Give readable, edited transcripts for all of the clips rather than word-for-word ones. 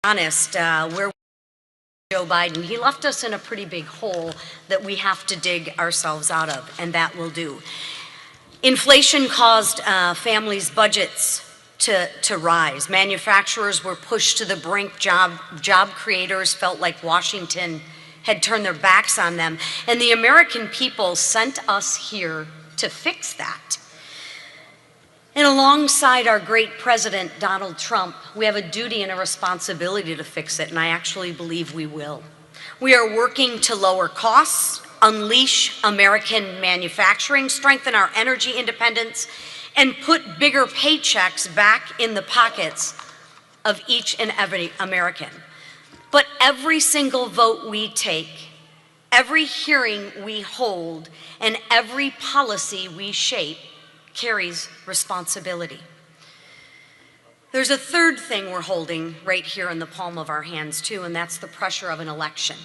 honest, where Joe Biden, he left us in a pretty big hole that we have to dig ourselves out of, and that will do. Inflation caused families' budgets to rise. Manufacturers were pushed to the brink. Job creators felt like Washington had turned their backs on them. And the American people sent us here to fix that. And alongside our great president, Donald Trump, we have a duty and a responsibility to fix it, and I actually believe we will. We are working to lower costs, unleash American manufacturing, strengthen our energy independence, and put bigger paychecks back in the pockets of each and every American. But every single vote we take, every hearing we hold, and every policy we shape carries responsibility. There's a third thing we're holding right here in the palm of our hands too, and that's the pressure of an election.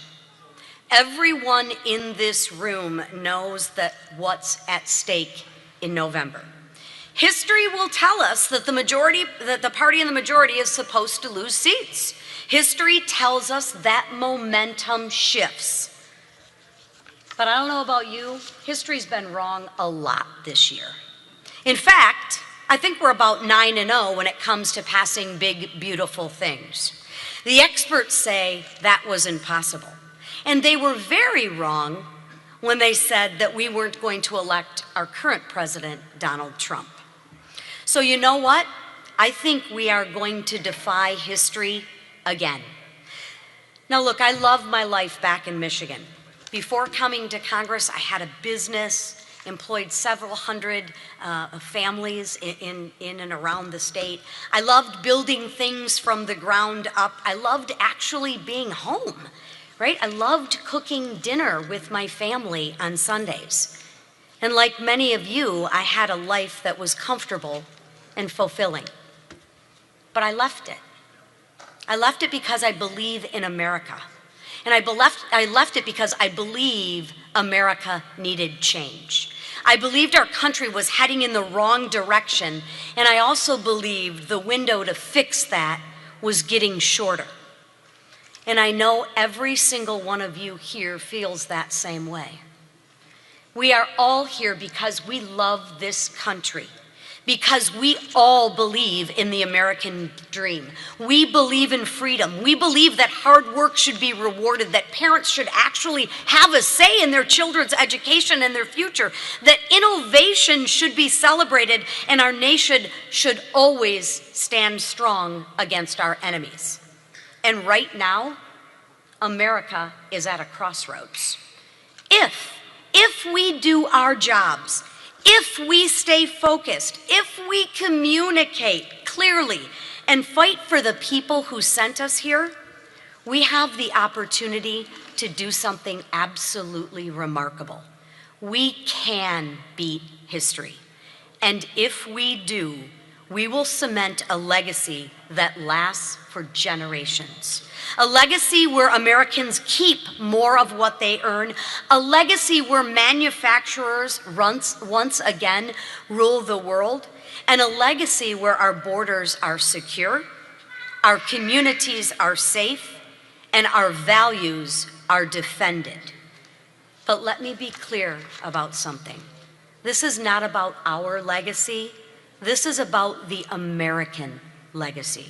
Everyone in this room knows that what's at stake in November. History will tell us that the party in the majority is supposed to lose seats. History tells us that momentum shifts. But I don't know about you, history's been wrong a lot this year. In fact, I think we're about 9-0 when it comes to passing big, beautiful things. The experts say that was impossible. And they were very wrong when they said that we weren't going to elect our current president, Donald Trump. So you know what? I think we are going to defy history again. Now look, I love my life back in Michigan. Before coming to Congress, I had a business, employed several hundred families in and around the state. I loved building things from the ground up. I loved actually being home, right? I loved cooking dinner with my family on Sundays. And like many of you, I had a life that was comfortable and fulfilling. But I left it. I left it because I believe in America. And I left it because I believe America needed change. I believed our country was heading in the wrong direction, and I also believed the window to fix that was getting shorter. And I know every single one of you here feels that same way. We are all here because we love this country, because we all believe in the American dream. We believe in freedom. We believe that hard work should be rewarded, that parents should actually have a say in their children's education and their future, that innovation should be celebrated, and our nation should always stand strong against our enemies. And right now, America is at a crossroads. If we do our jobs, if we stay focused, if we communicate clearly and fight for the people who sent us here, we have the opportunity to do something absolutely remarkable. We can beat history. And if we do, we will cement a legacy that lasts for generations. A legacy where Americans keep more of what they earn. A legacy where manufacturers once again rule the world. And a legacy where our borders are secure, our communities are safe, and our values are defended. But let me be clear about something. This is not about our legacy. This is about the American legacy.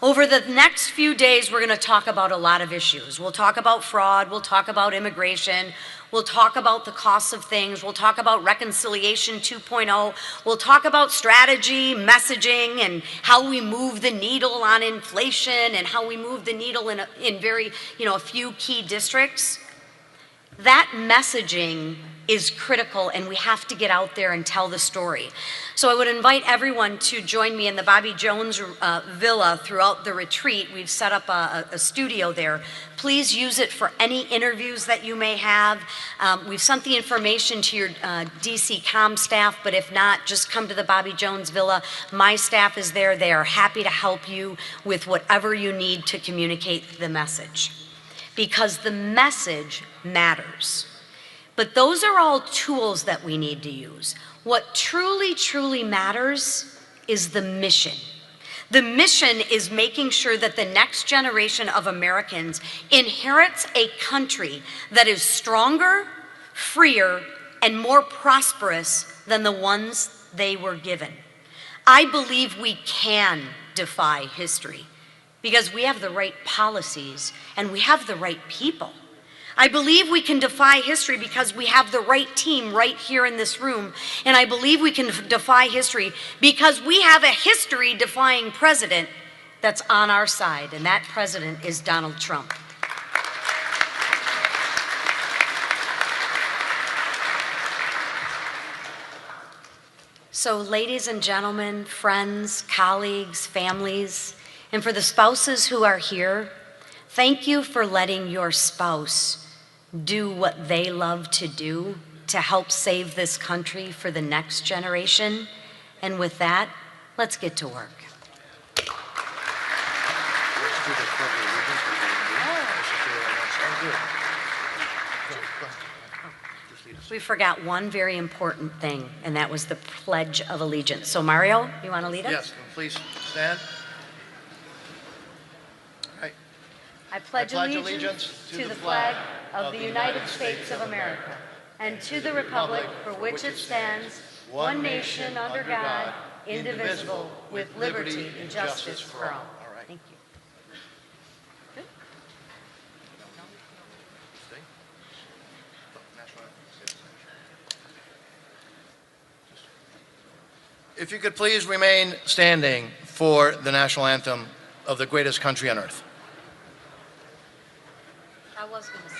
Over the next few days, we're going to talk about a lot of issues. We'll talk about fraud. We'll talk about immigration. We'll talk about the costs of things. We'll talk about Reconciliation 2.0. We'll talk about strategy, messaging, and how we move the needle on inflation and how we move the needle in a few key districts. That messaging is critical, and we have to get out there and tell the story. So I would invite everyone to join me in the Bobby Jones Villa throughout the retreat. We've set up a studio there. Please use it for any interviews that you may have. We've sent the information to your DC comm staff, but if not, just come to the Bobby Jones Villa. My staff is there. They are happy to help you with whatever you need to communicate the message, because the message matters. But those are all tools that we need to use. What truly, truly matters is the mission. The mission is making sure that the next generation of Americans inherits a country that is stronger, freer, and more prosperous than the ones they were given. I believe we can defy history because we have the right policies and we have the right people. I believe we can defy history because we have the right team right here in this room, and I believe we can defy history because we have a history-defying president that's on our side, and that president is Donald Trump. So, ladies and gentlemen, friends, colleagues, families, and for the spouses who are here, thank you for letting your spouse do what they love to do to help save this country for the next generation. And with that, let's get to work. We forgot one very important thing, and that was the Pledge of Allegiance. So Mario, you want to lead us? Yes, please stand. I pledge allegiance to the flag of the United States of America and to the republic for which it stands, one nation under God, indivisible, with liberty and justice for all. Thank you. Good. If you could please remain standing for the national anthem of the greatest country on earth. I was going to say.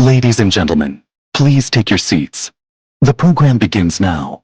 Ladies and gentlemen, please take your seats. The program begins now.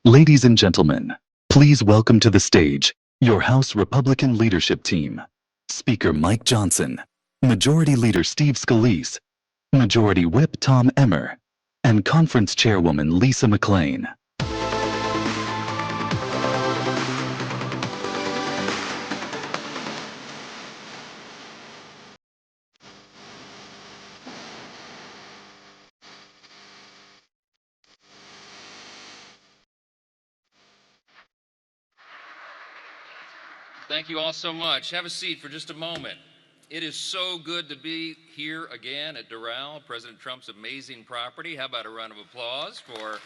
Ladies and gentlemen, please welcome to the stage your House Republican leadership team. Speaker Mike Johnson, Majority Leader Steve Scalise, Majority Whip Tom Emmer, and Conference Chairwoman Lisa McLean. Thank you all so much. Have a seat for just a moment. It is so good to be here again at Doral, President Trump's amazing property. How about a round of applause for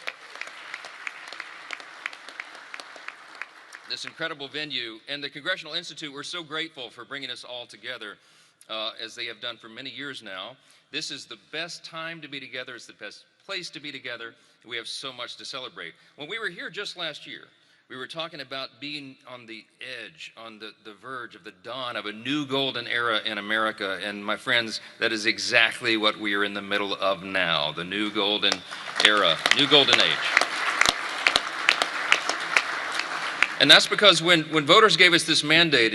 this incredible venue? And the Congressional Institute, we're so grateful for bringing us all together as they have done for many years now. This is the best time to be together. It's the best place to be together. We have so much to celebrate. When we were here just last year, we were talking about being on the edge, on the verge of the dawn of a new golden era in America. And my friends, that is exactly what we are in the middle of now, the new golden era, new golden age. And that's because when voters gave us this mandate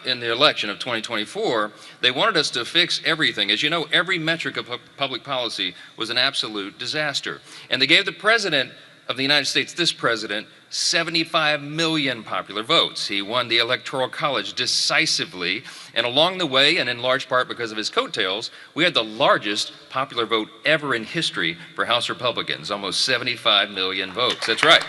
in the election of 2024, they wanted us to fix everything. As you know, every metric of public policy was an absolute disaster. And they gave the President of the United States, this president, 75 million popular votes. He won the Electoral College decisively, and along the way, and in large part because of his coattails, we had the largest popular vote ever in history for House Republicans, almost 75 million votes. That's right.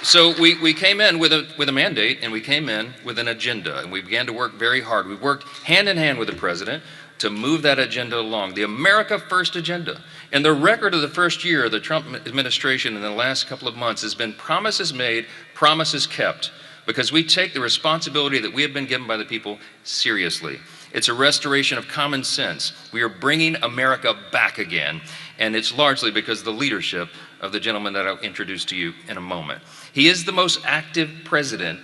So we came in with a mandate, and we came in with an agenda, and we began to work very hard. We worked hand in hand with the president to move that agenda along, the America First agenda. And the record of the first year of the Trump administration in the last couple of months has been promises made, promises kept, because we take the responsibility that we have been given by the people seriously. It's a restoration of common sense. We are bringing America back again, and it's largely because of the leadership of the gentleman that I'll introduce to you in a moment. He is the most active president,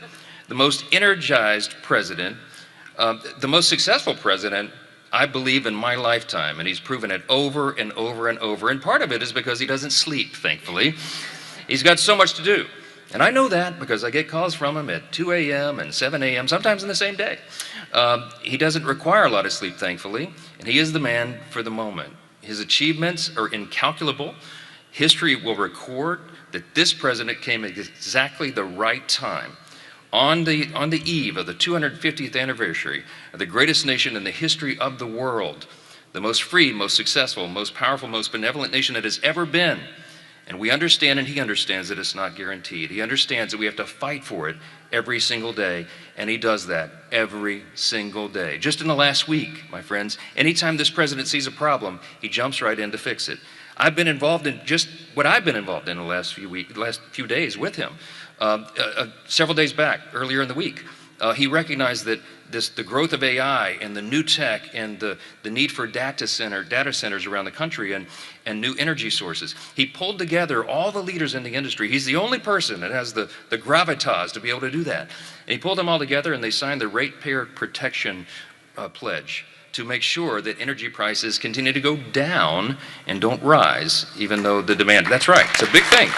the most energized president, the most successful president, I believe, in my lifetime, and he's proven it over and over and over. And part of it is because he doesn't sleep, thankfully. He's got so much to do. And I know that because I get calls from him at 2 a.m. and 7 a.m., sometimes in the same day. He doesn't require a lot of sleep, thankfully, and he is the man for the moment. His achievements are incalculable. History will record that this president came at exactly the right time, on the eve of the 250th anniversary of the greatest nation in the history of the world, the most free, most successful, most powerful, most benevolent nation that has ever been. And we understand, and he understands, that it's not guaranteed. He understands that we have to fight for it every single day, and he does that every single day. Just in the last week, my friends, anytime this president sees a problem, he jumps right in to fix it. I've been involved in just what I've been involved in the last few days with him. Several days back, earlier in the week, he recognized that the growth of AI and the new tech and the need for data centers around the country and new energy sources. He pulled together all the leaders in the industry. He's the only person that has the gravitas to be able to do that. And he pulled them all together, and they signed the Ratepayer Protection Pledge to make sure that energy prices continue to go down and don't rise, even though the demand, that's right, it's a big thing.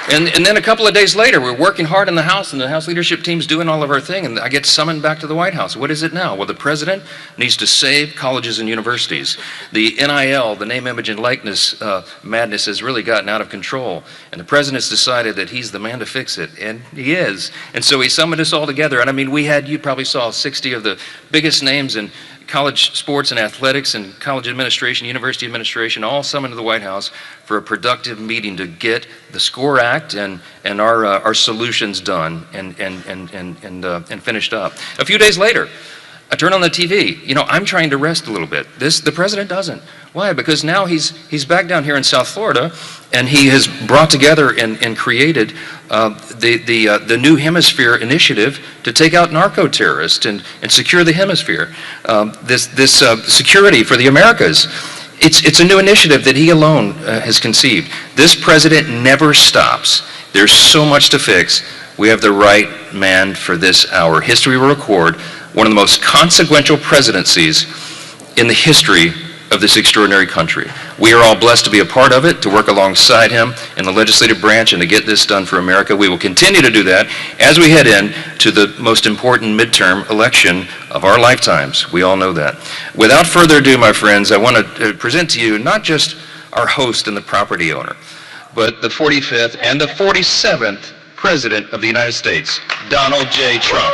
And then a couple of days later, we're working hard in the House, and the House leadership team's doing all of our thing, and I get summoned back to the White House. What is it now? Well, the president needs to save colleges and universities. The NIL, the name, image, and likeness madness has really gotten out of control, and the president's decided that he's the man to fix it, and he is. And so he summoned us all together, and I mean, you probably saw 60 of the biggest names in college sports and athletics and college administration, university administration, all summoned to the White House for a productive meeting to get the SCORE Act and our solutions done and finished up. A few days later, I turn on the TV. You know, I'm trying to rest a little bit. The president doesn't. Why? Because now he's back down here in South Florida, and he has brought together and created the New Hemisphere initiative to take out narco-terrorists and secure the hemisphere. This security for the Americas. It's a new initiative that he alone has conceived. This president never stops. There's so much to fix. We have the right man for this hour. History will record one of the most consequential presidencies in the history of this extraordinary country. We are all blessed to be a part of it, to work alongside him in the legislative branch and to get this done for America. We will continue to do that as we head in to the most important midterm election of our lifetimes. We all know that. Without further ado, my friends, I want to present to you not just our host and the property owner, but the 45th and the 47th President of the United States, Donald J. Trump.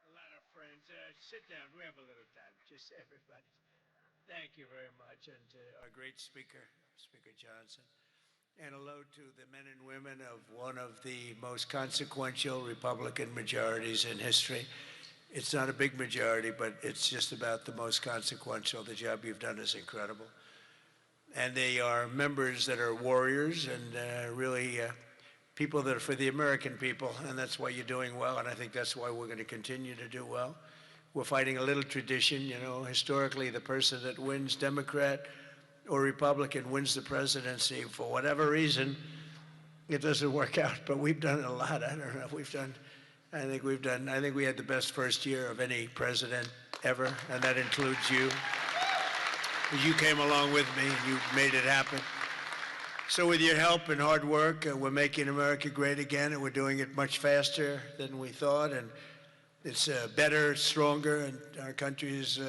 A lot of friends. Sit down. We have a little time. Just everybody. Thank you very much. And our great speaker, Speaker Johnson. And hello to the men and women of one of the most consequential Republican majorities in history. It's not a big majority, but it's just about the most consequential. The job you've done is incredible. And they are members that are warriors and really people that are for the American people, and that's why you're doing well, and I think that's why we're going to continue to do well. We're fighting a little tradition, you know, historically the person that wins, Democrat or Republican, wins the presidency. For whatever reason, it doesn't work out, but we've done a lot. I don't know, I think we had the best first year of any president ever, and that includes you. You came along with me, and you made it happen. So with your help and hard work, we're making America great again, and we're doing it much faster than we thought, and it's better, stronger, and our country is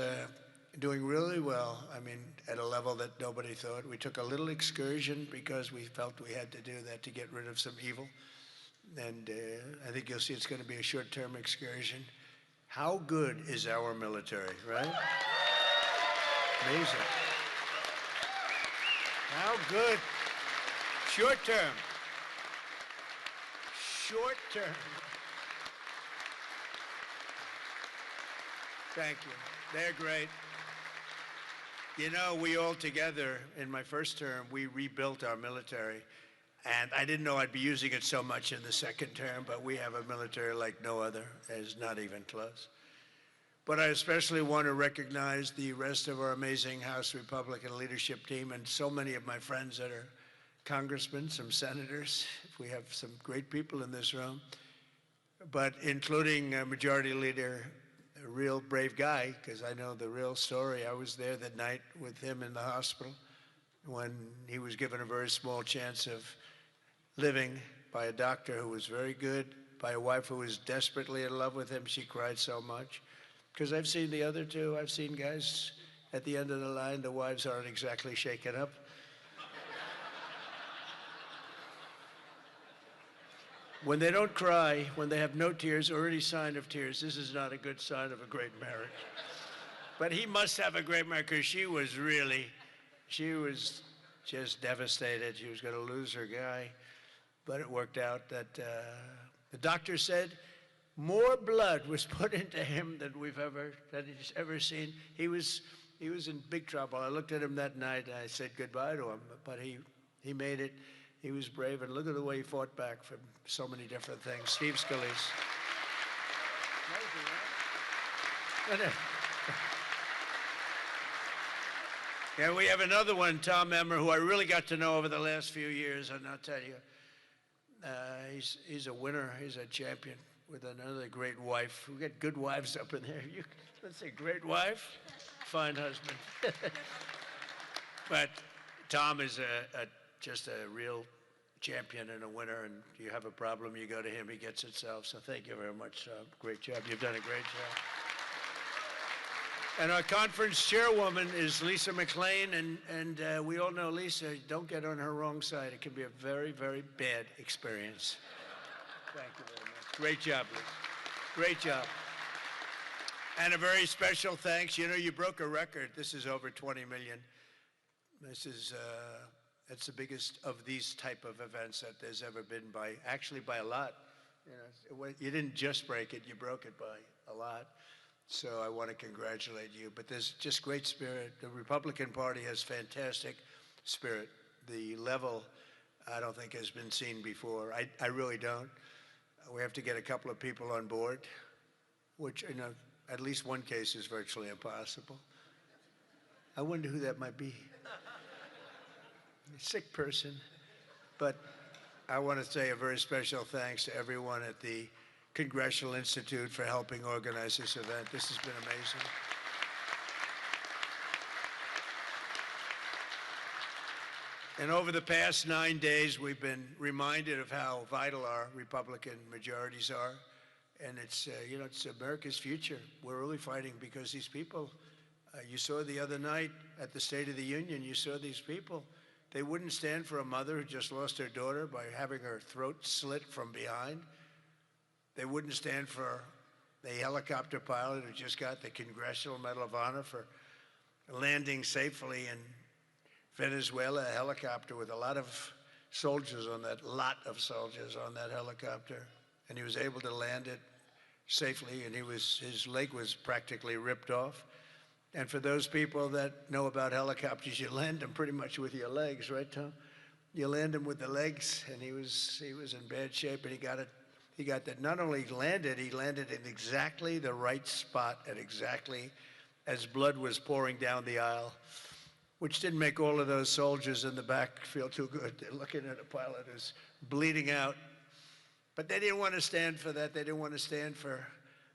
doing really well. I mean, at a level that nobody thought. We took a little excursion because we felt we had to do that to get rid of some evil, and I think you'll see it's going to be a short-term excursion. How good is our military, right? Amazing. How good. Short term. Short term. Thank you. They're great. You know, we all together, in my first term, we rebuilt our military. And I didn't know I'd be using it so much in the second term, but we have a military like no other. It's not even close. But I especially want to recognize the rest of our amazing House Republican leadership team and so many of my friends that are congressmen, some senators. We have some great people in this room, but including Majority Leader, a real brave guy, because I know the real story. I was there that night with him in the hospital when he was given a very small chance of living by a doctor who was very good, by a wife who was desperately in love with him. She cried so much. Because I've seen the other two. I've seen guys at the end of the line, the wives aren't exactly shaken up. When they don't cry, when they have no tears or any sign of tears, this is not a good sign of a great marriage. But he must have a great marriage because she was just devastated. She was going to lose her guy. But it worked out that the doctor said more blood was put into him than he's ever seen. He was in big trouble. I looked at him that night and I said goodbye to him, but he made it. He was brave, and look at the way he fought back from so many different things. Steve Scalise. Yeah, we have another one, Tom Emmer, who I really got to know over the last few years, and I'll tell you, he's a winner. He's a champion with another great wife. We got good wives up in there. Let's say great wife, fine husband. But Tom is just a real champion and a winner, and you have a problem, you go to him, he gets it solved. So thank you very much, Tom. Great job. You've done a great job. And our conference chairwoman is Lisa McLean, and we all know Lisa. Don't get on her wrong side. It can be a very, very bad experience. Thank you very much. Great job, Lisa. Great job. And a very special thanks. You know, you broke a record. This is over 20 million. This is it's the biggest of these type of events that there's ever been by a lot. You know, you didn't just break it, you broke it by a lot. So I want to congratulate you. But there's just great spirit. The Republican Party has fantastic spirit. The level, I don't think, has been seen before. I really don't. We have to get a couple of people on board, which, you know, at least one case is virtually impossible. I wonder who that might be. A sick person. But I want to say a very special thanks to everyone at the Congressional Institute for helping organize this event. This has been amazing. And over the past 9 days, we've been reminded of how vital our Republican majorities are. And it's, you know, it's America's future. We're really fighting because these people, you saw the other night at the State of the Union, you saw these people. They wouldn't stand for a mother who just lost her daughter by having her throat slit from behind. They wouldn't stand for the helicopter pilot who just got the Congressional Medal of Honor for landing safely in Venezuela, a helicopter with a lot of soldiers on that helicopter. And he was able to land it safely, and his leg was practically ripped off. And for those people that know about helicopters, you land them pretty much with your legs, right, Tom? You land them with the legs, and he was in bad shape, and he got that. Not only landed, he landed in exactly the right spot at exactly as blood was pouring down the aisle, which didn't make all of those soldiers in the back feel too good. They're looking at a pilot who's bleeding out. But they didn't want to stand for that. They didn't want to stand for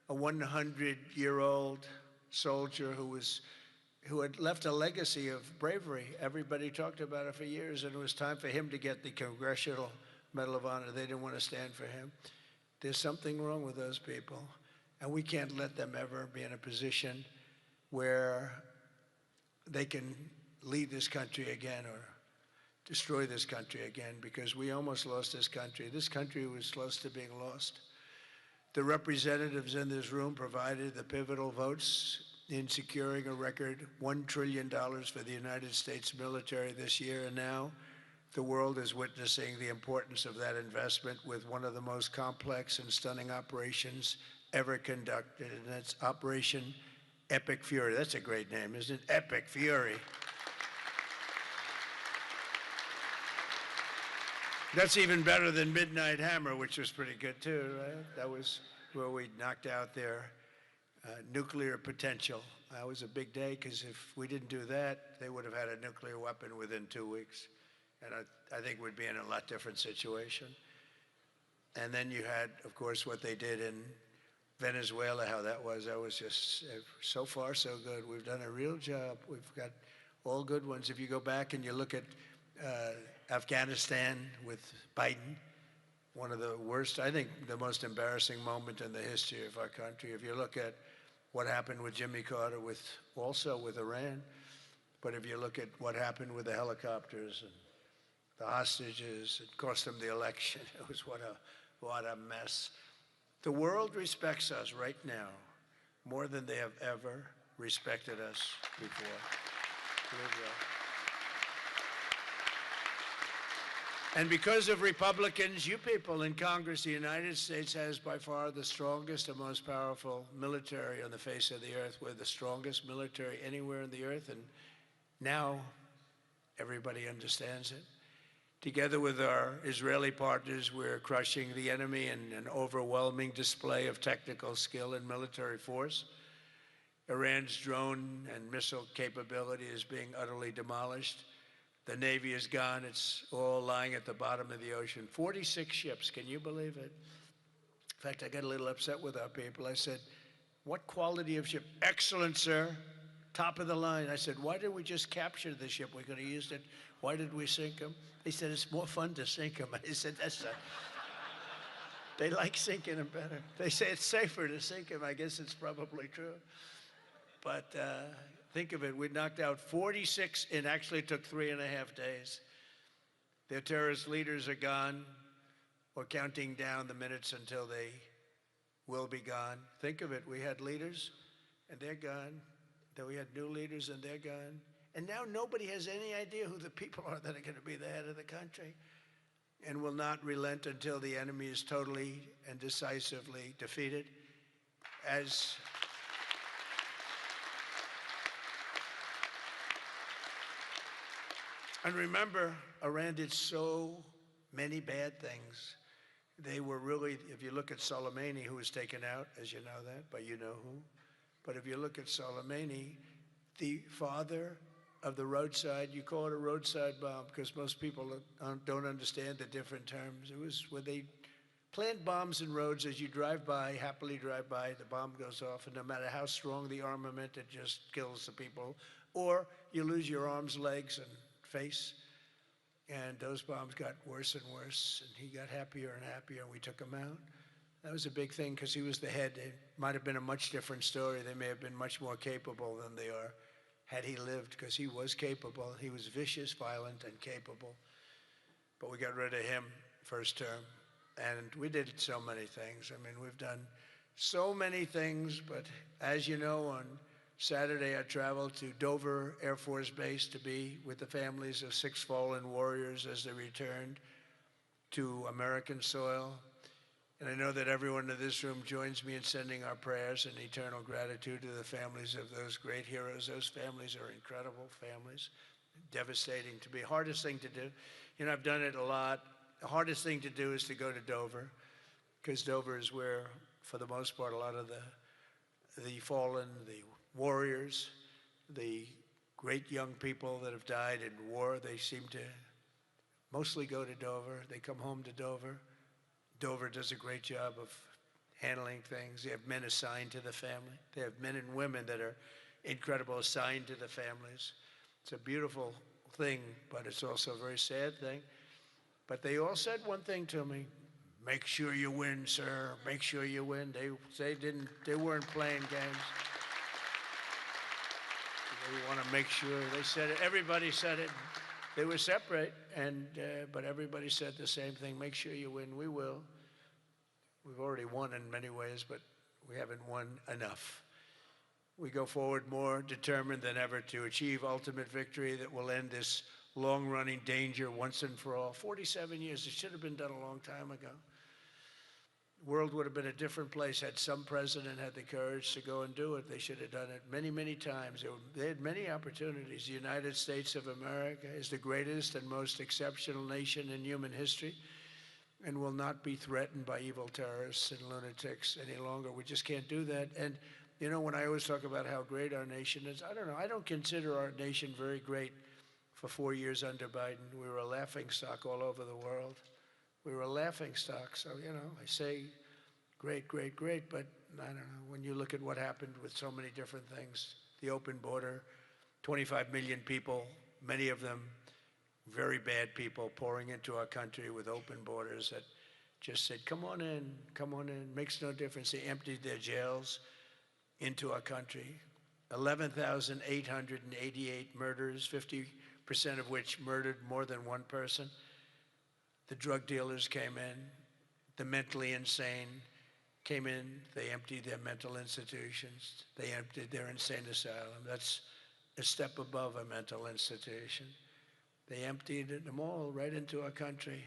a 100-year-old soldier who had left a legacy of bravery. Everybody talked about it for years, and it was time for him to get the Congressional Medal of Honor. They didn't want to stand for him. There's something wrong with those people, and we can't let them ever be in a position where they can lead this country again or destroy this country again, because we almost lost this country. This country was close to being lost. The representatives in this room provided the pivotal votes in securing a record $1 trillion for the United States military this year, and now the world is witnessing the importance of that investment with one of the most complex and stunning operations ever conducted, and that's Operation Epic Fury. That's a great name, isn't it? Epic Fury. That's even better than Midnight Hammer, which was pretty good too, right? That was where we knocked out their nuclear potential. That was a big day, because if we didn't do that, they would have had a nuclear weapon within 2 weeks. And I think we'd be in a lot different situation. And then you had, of course, what they did in Venezuela, how that was just so far so good. We've done a real job. We've got all good ones. If you go back and you look at Afghanistan with Biden, one of the worst, I think the most embarrassing moment in the history of our country. If you look at what happened with Jimmy Carter, also with Iran, but if you look at what happened with the helicopters and the hostages, it cost them the election. It was what a mess. The world respects us right now more than they have ever respected us before. And because of Republicans, you people in Congress, the United States has by far the strongest and most powerful military on the face of the earth. We're the strongest military anywhere in the earth, and now everybody understands it. Together with our Israeli partners, we're crushing the enemy in an overwhelming display of technical skill and military force. Iran's drone and missile capability is being utterly demolished. The Navy is gone. It's all lying at the bottom of the ocean. 46 ships. Can you believe it? In fact, I got a little upset with our people. I said, what quality of ship? Excellent, sir. Top of the line. I said, why did we just capture the ship? We could have used it. Why did we sink them? They said, it's more fun to sink them. I said, that's not. They like sinking them better. They say it's safer to sink them. I guess it's probably true. But think of it, we knocked out 46, and actually took 3.5 days. Their terrorist leaders are gone. We're counting down the minutes until they will be gone. Think of it, we had leaders, and they're gone. Then we had new leaders, and they're gone. And now nobody has any idea who the people are that are going to be the head of the country, and will not relent until the enemy is totally and decisively defeated. And remember, Iran did so many bad things. They were really, if you look at Soleimani, who was taken out, as you know that, but you know who. But if you look at Soleimani, the father of the roadside, you call it a roadside bomb because most people don't understand the different terms. It was where they plant bombs in roads as you drive by, happily drive by, the bomb goes off, and no matter how strong the armament, it just kills the people. Or you lose your arms, legs, and face. And those bombs got worse and worse, and he got happier and happier, and we took him out. That was a big thing because he was the head. It might have been a much different story. They may have been much more capable than they are had he lived, because he was capable. He was vicious, violent, and capable. But we got rid of him first term. And we did so many things. I mean, we've done so many things, but as you know, on Saturday, I traveled to Dover Air Force Base to be with the families of 6 fallen warriors as they returned to American soil. And I know that everyone in this room joins me in sending our prayers and eternal gratitude to the families of those great heroes. Those families are incredible families, devastating to be. Hardest thing to do, you know, I've done it a lot. The hardest thing to do is to go to Dover, because Dover is where, for the most part, a lot of the fallen, the warriors, the great young people that have died in war, they seem to mostly go to Dover. They come home to Dover. Dover does a great job of handling things. They have men assigned to the family. They have men and women that are incredible, assigned to the families. It's a beautiful thing, but it's also a very sad thing. But they all said one thing to me: make sure you win, sir. Make sure you win. They weren't playing games. They want to make sure. They said it. Everybody said it. They were separate, but everybody said the same thing. Make sure you win. We will. We've already won in many ways, but we haven't won enough. We go forward more determined than ever to achieve ultimate victory that will end this long-running danger once and for all. 47 years. It should have been done a long time ago. The world would have been a different place had some president had the courage to go and do it. They should have done it many, many times. They had many opportunities. The United States of America is the greatest and most exceptional nation in human history and will not be threatened by evil terrorists and lunatics any longer. We just can't do that. And, you know, when I always talk about how great our nation is, I don't know. I don't consider our nation very great for 4 years under Biden. We were a laughingstock all over the world. We were a laughingstock. So, you know, I say great, great, great, but I don't know. When you look at what happened with so many different things, the open border, 25 million people, many of them very bad people pouring into our country with open borders that just said, come on in, makes no difference. They emptied their jails into our country. 11,888 murders, 50% of which murdered more than one person. The drug dealers came in, the mentally insane came in, they emptied their mental institutions, they emptied their insane asylum. That's a step above a mental institution. They emptied them all right into our country.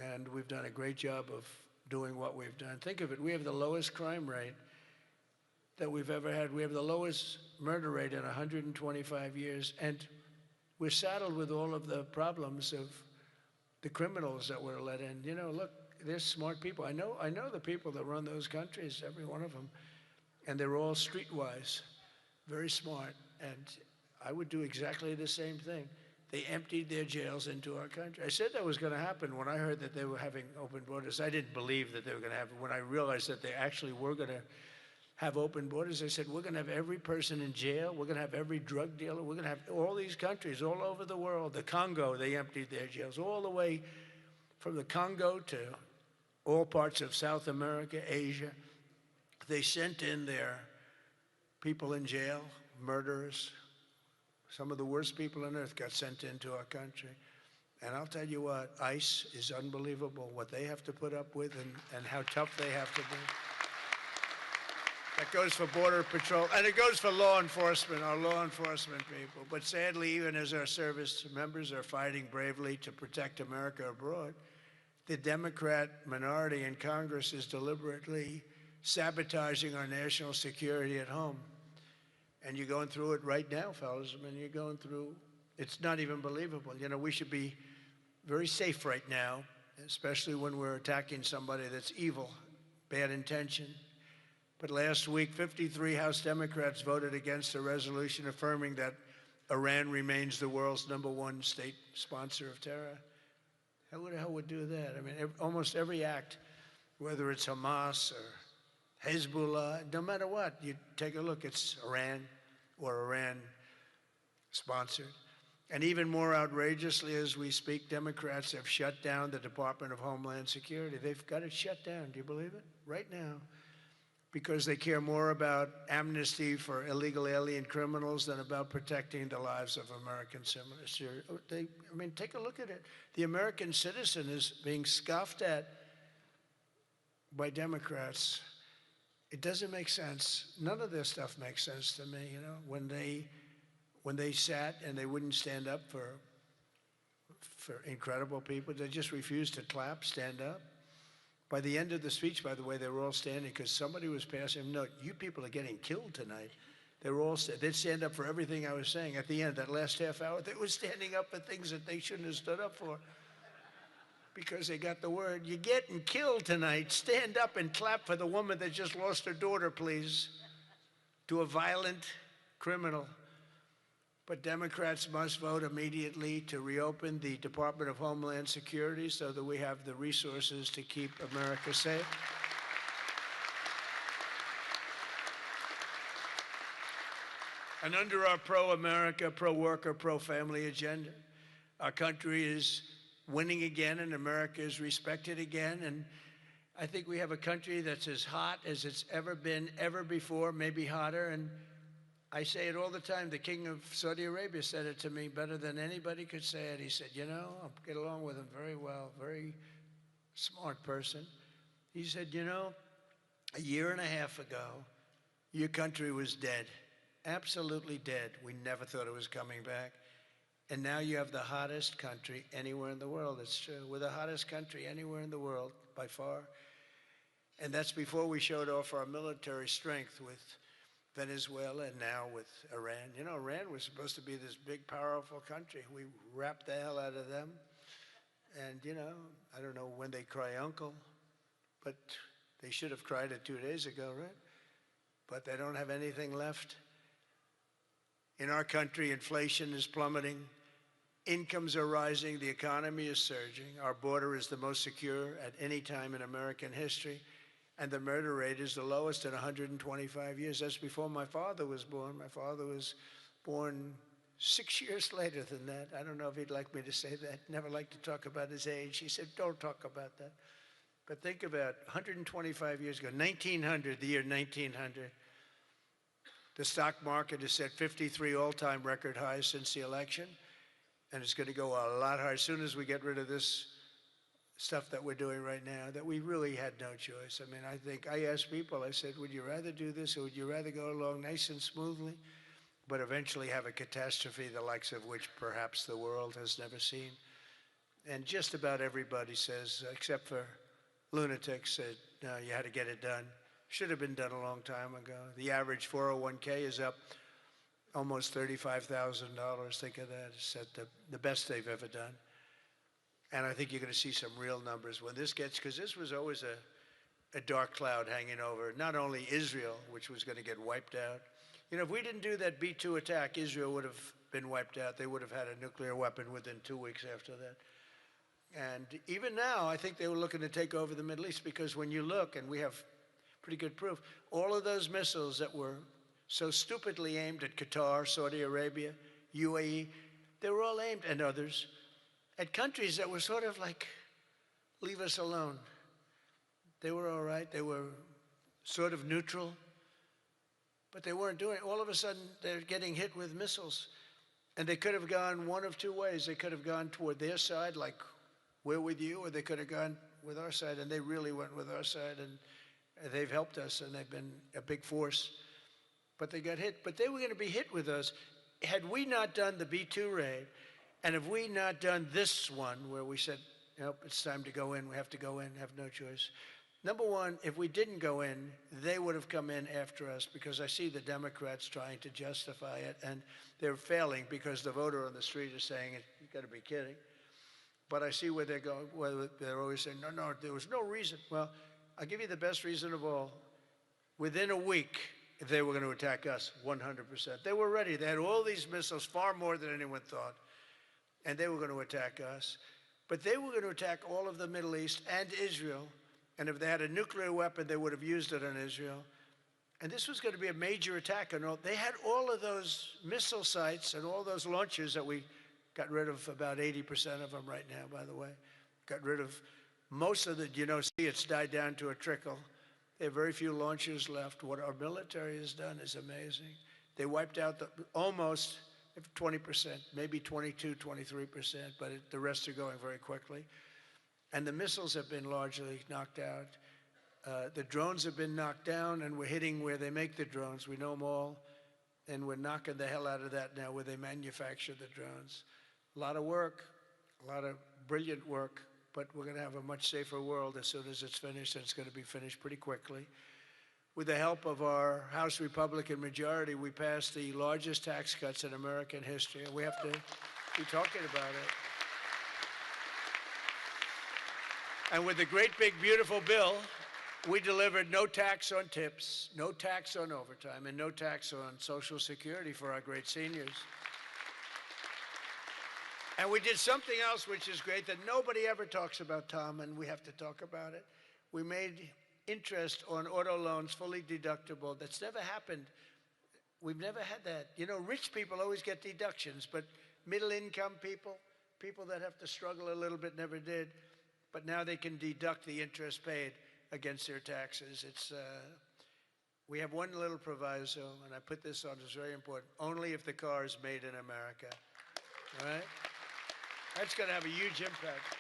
And we've done a great job of doing what we've done. Think of it, we have the lowest crime rate that we've ever had. We have the lowest murder rate in 125 years. And we're saddled with all of the problems of the criminals that were let in. You know, look, they're smart people. I know the people that run those countries, every one of them. And they're all streetwise, very smart. And I would do exactly the same thing. They emptied their jails into our country. I said that was going to happen when I heard that they were having open borders. I didn't believe that they were going to have it. When I realized that they actually were going to have open borders, I said, we're going to have every person in jail. We're going to have every drug dealer. We're going to have all these countries all over the world. The Congo, they emptied their jails all the way from the Congo to all parts of South America, Asia. They sent in their people in jail, murderers. Some of the worst people on earth got sent into our country. And I'll tell you what, ICE is unbelievable, what they have to put up with and how tough they have to be. That goes for Border Patrol, and it goes for law enforcement, our law enforcement people. But sadly, even as our service members are fighting bravely to protect America abroad, the Democrat minority in Congress is deliberately sabotaging our national security at home. And you're going through it right now, fellas. I mean, you're going through, it's not even believable. You know, we should be very safe right now, especially when we're attacking somebody that's evil, bad intention. But last week, 53 House Democrats voted against a resolution affirming that Iran remains the world's #1 state sponsor of terror. Who the hell would do that? I mean, almost every act, whether it's Hamas or Hezbollah, no matter what, you take a look, it's Iran or Iran sponsored. And even more outrageously, as we speak, Democrats have shut down the Department of Homeland Security. They've got it shut down. Do you believe it? Right now. Because they care more about amnesty for illegal alien criminals than about protecting the lives of American citizens. I mean, take a look at it. The American citizen is being scoffed at by Democrats. It doesn't make sense. None of this stuff makes sense to me, you know, when they sat and they wouldn't stand up for incredible people. They just refused to clap, stand up. By the end of the speech, by the way, they were all standing because somebody was passing them. No, you people are getting killed tonight. They were all, they'd stand up for everything I was saying. At the end, that last half hour, they were standing up for things that they shouldn't have stood up for because they got the word, you're getting killed tonight. Stand up and clap for the woman that just lost her daughter, please, to a violent criminal. But Democrats must vote immediately to reopen the Department of Homeland Security so that we have the resources to keep America safe. And under our pro-America, pro-worker, pro-family agenda, our country is winning again and America is respected again. And I think we have a country that's as hot as it's ever been, ever before, maybe hotter. And I say it all the time. The king of Saudi Arabia said it to me better than anybody could say it. He said, you know, I get along with him very well, very smart person. He said, you know, a year and a half ago, your country was dead, absolutely dead. We never thought it was coming back. And now you have the hottest country anywhere in the world. It's true. We're the hottest country anywhere in the world, by far. And that's before we showed off our military strength with Venezuela and now with Iran. You know, Iran was supposed to be this big, powerful country. We wrapped the hell out of them. And, you know, I don't know when they cry uncle, but they should have cried it 2 days ago, right? But they don't have anything left. In our country, inflation is plummeting. Incomes are rising. The economy is surging. Our border is the most secure at any time in American history. And the murder rate is the lowest in 125 years. That's before my father was born. My father was born 6 years later than that. I don't know if he'd like me to say that. Never liked to talk about his age. He said, don't talk about that. But think about 125 years ago, 1900, the year 1900. The stock market has set 53 all-time record highs since the election. And it's going to go a lot higher as soon as we get rid of this stuff that we're doing right now, that we really had no choice. I mean, I asked people, I said, would you rather do this or would you rather go along nice and smoothly? but eventually have a catastrophe the likes of which perhaps the world has never seen. And just about everybody says, except for lunatics, said, no, you had to get it done. Should have been done a long time ago. The average 401k is up almost $35,000. Think of that. It's at the best they've ever done. And I think you're going to see some real numbers when this gets, because this was always a dark cloud hanging over not only Israel, which was going to get wiped out. You know, if we didn't do that B-2 attack, Israel would have been wiped out. They would have had a nuclear weapon within 2 weeks after that. And even now, I think they were looking to take over the Middle East, because when you look, and we have pretty good proof, all of those missiles that were so stupidly aimed at Qatar, Saudi Arabia, UAE, they were all aimed, and others, at countries that were sort of like, leave us alone. They were all right. They were sort of neutral, but they weren't doing it. All of a sudden, they're getting hit with missiles. And they could have gone one of two ways. They could have gone toward their side, like, we're with you, or they could have gone with our side, and they really went with our side, and they've helped us, and they've been a big force. But they got hit. But they were going to be hit with us. Had we not done the B-2 raid, and if we not done this one, where we said, nope, it's time to go in, we have to go in, have no choice. Number one, if we didn't go in, they would have come in after us, because I see the Democrats trying to justify it, and they're failing because the voter on the street is saying, you've got to be kidding. But I see where they're going, where they're always saying, no, there was no reason. Well, I'll give you the best reason of all. Within a week, they were going to attack us 100%. They were ready. They had all these missiles, far more than anyone thought, and they were going to attack us. But they were going to attack all of the Middle East and Israel, and if they had a nuclear weapon, they would have used it on Israel. And this was going to be a major attack. And they had all of those missile sites and all those launchers that we got rid of, about 80% of them right now, by the way. Got rid of most of the, see, it's died down to a trickle. They have very few launchers left. What our military has done is amazing. They wiped out almost 20%, maybe 22, 23%, but the rest are going very quickly. And the missiles have been largely knocked out. The drones have been knocked down, and we're hitting where they make the drones. We know them all, and we're knocking the hell out of that now where they manufacture the drones. A lot of work, a lot of brilliant work, but we're going to have a much safer world as soon as it's finished, and it's going to be finished pretty quickly. With the help of our House Republican majority, we passed the largest tax cuts in American history, and we have to be talking about it. And with the great, big, beautiful bill, we delivered no tax on tips, no tax on overtime, and no tax on Social Security for our great seniors. And we did something else which is great that nobody ever talks about, Tom, and we have to talk about it. We made interest on auto loans fully deductible. That's never happened. We've never had that. Rich people always get deductions, but middle-income people, people that have to struggle a little bit, never did. But now they can deduct the interest paid against their taxes. We have one little proviso, and I put this on, it's very important, only if the car is made in America, all right? That's going to have a huge impact.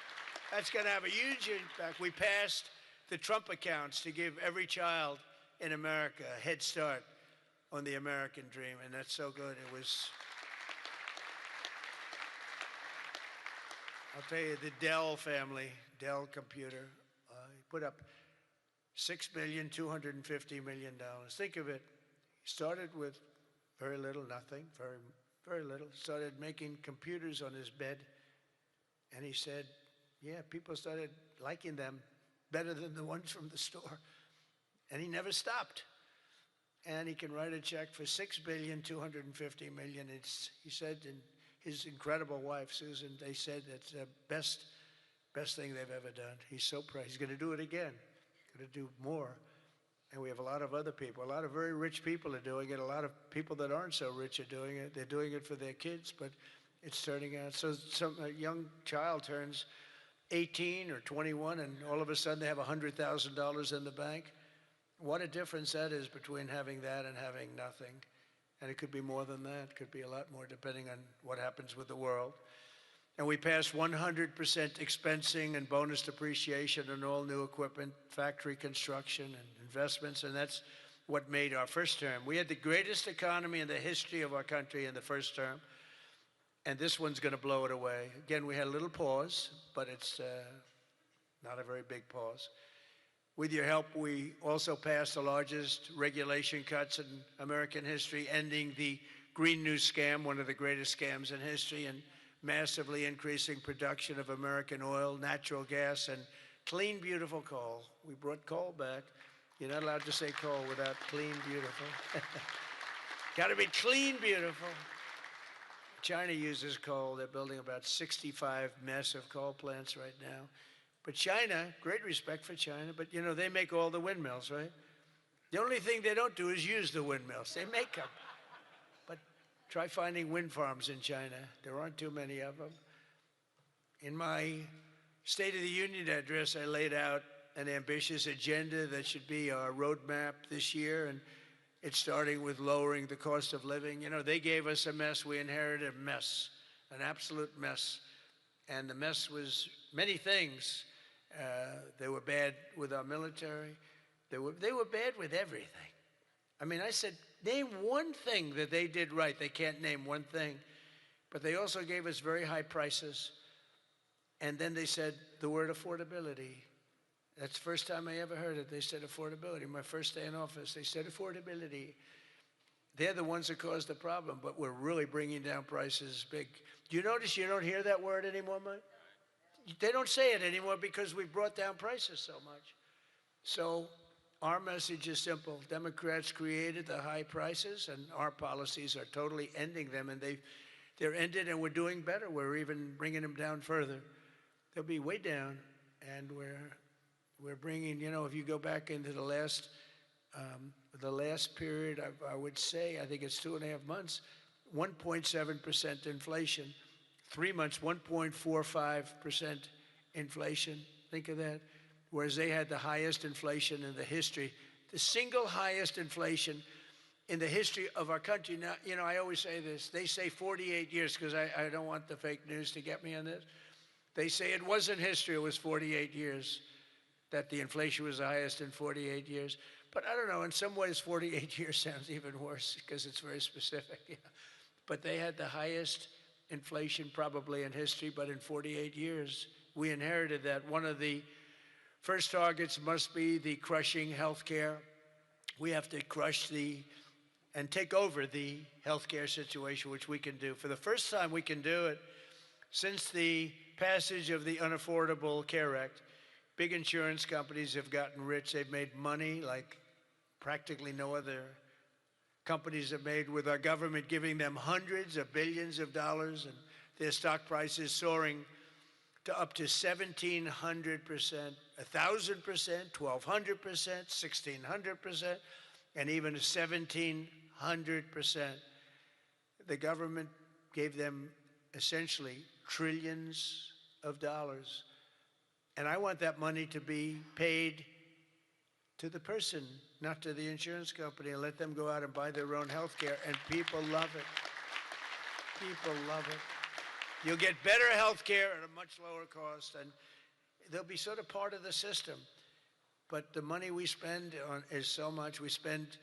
That's going to have a huge impact. We passed the Trump accounts to give every child in America a head start on the American dream, and that's so good. It was, I'll tell you, the Dell family, Dell computer, put up $6,250,000,000. Think of it. He started with very little, nothing, very, very little. Started making computers on his bed. And he said, yeah, people started liking them better than the ones from the store. And he never stopped. And he can write a check for $6,250,000,000. He said, and his incredible wife, Susan, they said that's the best thing they've ever done. He's so proud. He's going to do it again. Going to do more. And we have a lot of other people. A lot of very rich people are doing it. A lot of people that aren't so rich are doing it. They're doing it for their kids, but it's turning out. So a young child turns 18 or 21, and all of a sudden they have $100,000 in the bank. What a difference that is between having that and having nothing. And it could be more than that. It could be a lot more depending on what happens with the world. And we passed 100% expensing and bonus depreciation on all new equipment, factory construction and investments, and that's what made our first term. We had the greatest economy in the history of our country in the first term, and this one's going to blow it away. Again, we had a little pause, but it's not a very big pause. With your help, we also passed the largest regulation cuts in American history, ending the Green New Scam, one of the greatest scams in history, and massively increasing production of American oil, natural gas, and clean, beautiful coal. We brought coal back. You're not allowed to say coal without clean, beautiful. Got to be clean, beautiful. China uses coal. They're building about 65 massive coal plants right now. But China, great respect for China, but you know, they make all the windmills, right? The only thing they don't do is use the windmills. They make them. But try finding wind farms in China. There aren't too many of them. In my State of the Union address, I laid out an ambitious agenda that should be our roadmap this year, and it's starting with lowering the cost of living. You know, they gave us a mess. We inherited a mess, an absolute mess. And the mess was many things. They were bad with our military. They were bad with everything. I mean, I said, name one thing that they did right. They can't name one thing. But they also gave us very high prices. And then they said the word affordability. That's the first time I ever heard it. They said affordability. My first day in office, they said affordability. They're the ones that caused the problem, but we're really bringing down prices big. Do you notice you don't hear that word anymore, Mike? They don't say it anymore because we've brought down prices so much. So our message is simple. Democrats created the high prices, and our policies are totally ending them, and they're ended, and we're doing better. We're even bringing them down further. They'll be way down, and we're bringing, you know, if you go back into the last period, I would say, I think it's 2.5 months, 1.7% inflation. 3 months, 1.45% inflation. Think of that. Whereas they had the highest inflation in the history, the single highest inflation in the history of our country. Now, you know, I always say this. They say 48 years, because I don't want the fake news to get me on this. They say it wasn't history, it was 48 years, that the inflation was the highest in 48 years. But I don't know, in some ways 48 years sounds even worse because it's very specific. Yeah. But they had the highest inflation probably in history, but in 48 years, we inherited that. One of the first targets must be the crushing healthcare. We have to crush and take over the healthcare situation, which we can do. For the first time, we can do it since the passage of the Unaffordable Care Act. Big insurance companies have gotten rich. They've made money like practically no other companies have made, with our government giving them hundreds of billions of dollars, and their stock prices soaring to up to 1,700%, 1,000%, 1,200%, 1,600%, and even 1,700%. The government gave them essentially trillions of dollars. And I want that money to be paid to the person, not to the insurance company, and let them go out and buy their own health care. And people love it. People love it. You'll get better health care at a much lower cost, and they'll be sort of part of the system. But the money we spend is so much. We spend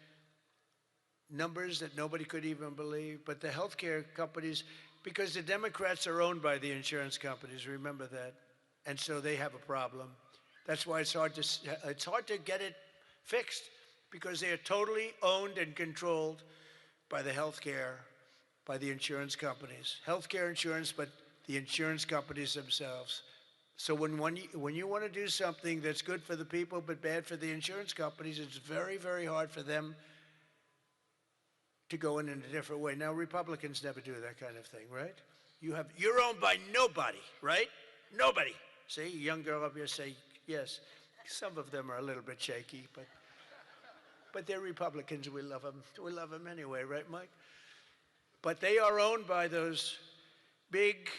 numbers that nobody could even believe. But the healthcare companies, because the Democrats are owned by the insurance companies, remember that. And so they have a problem. That's why it's hard to get it fixed, because they are totally owned and controlled by the healthcare, by the insurance companies. Healthcare insurance, but the insurance companies themselves. So when you want to do something that's good for the people but bad for the insurance companies, it's very, very hard for them to go in a different way. Now, Republicans never do that kind of thing, right? You're owned by nobody, right? Nobody. See, a young girl up here say yes. Some of them are a little bit shaky, but they're Republicans. We love them. We love them anyway, right, Mike? But they are owned by those big,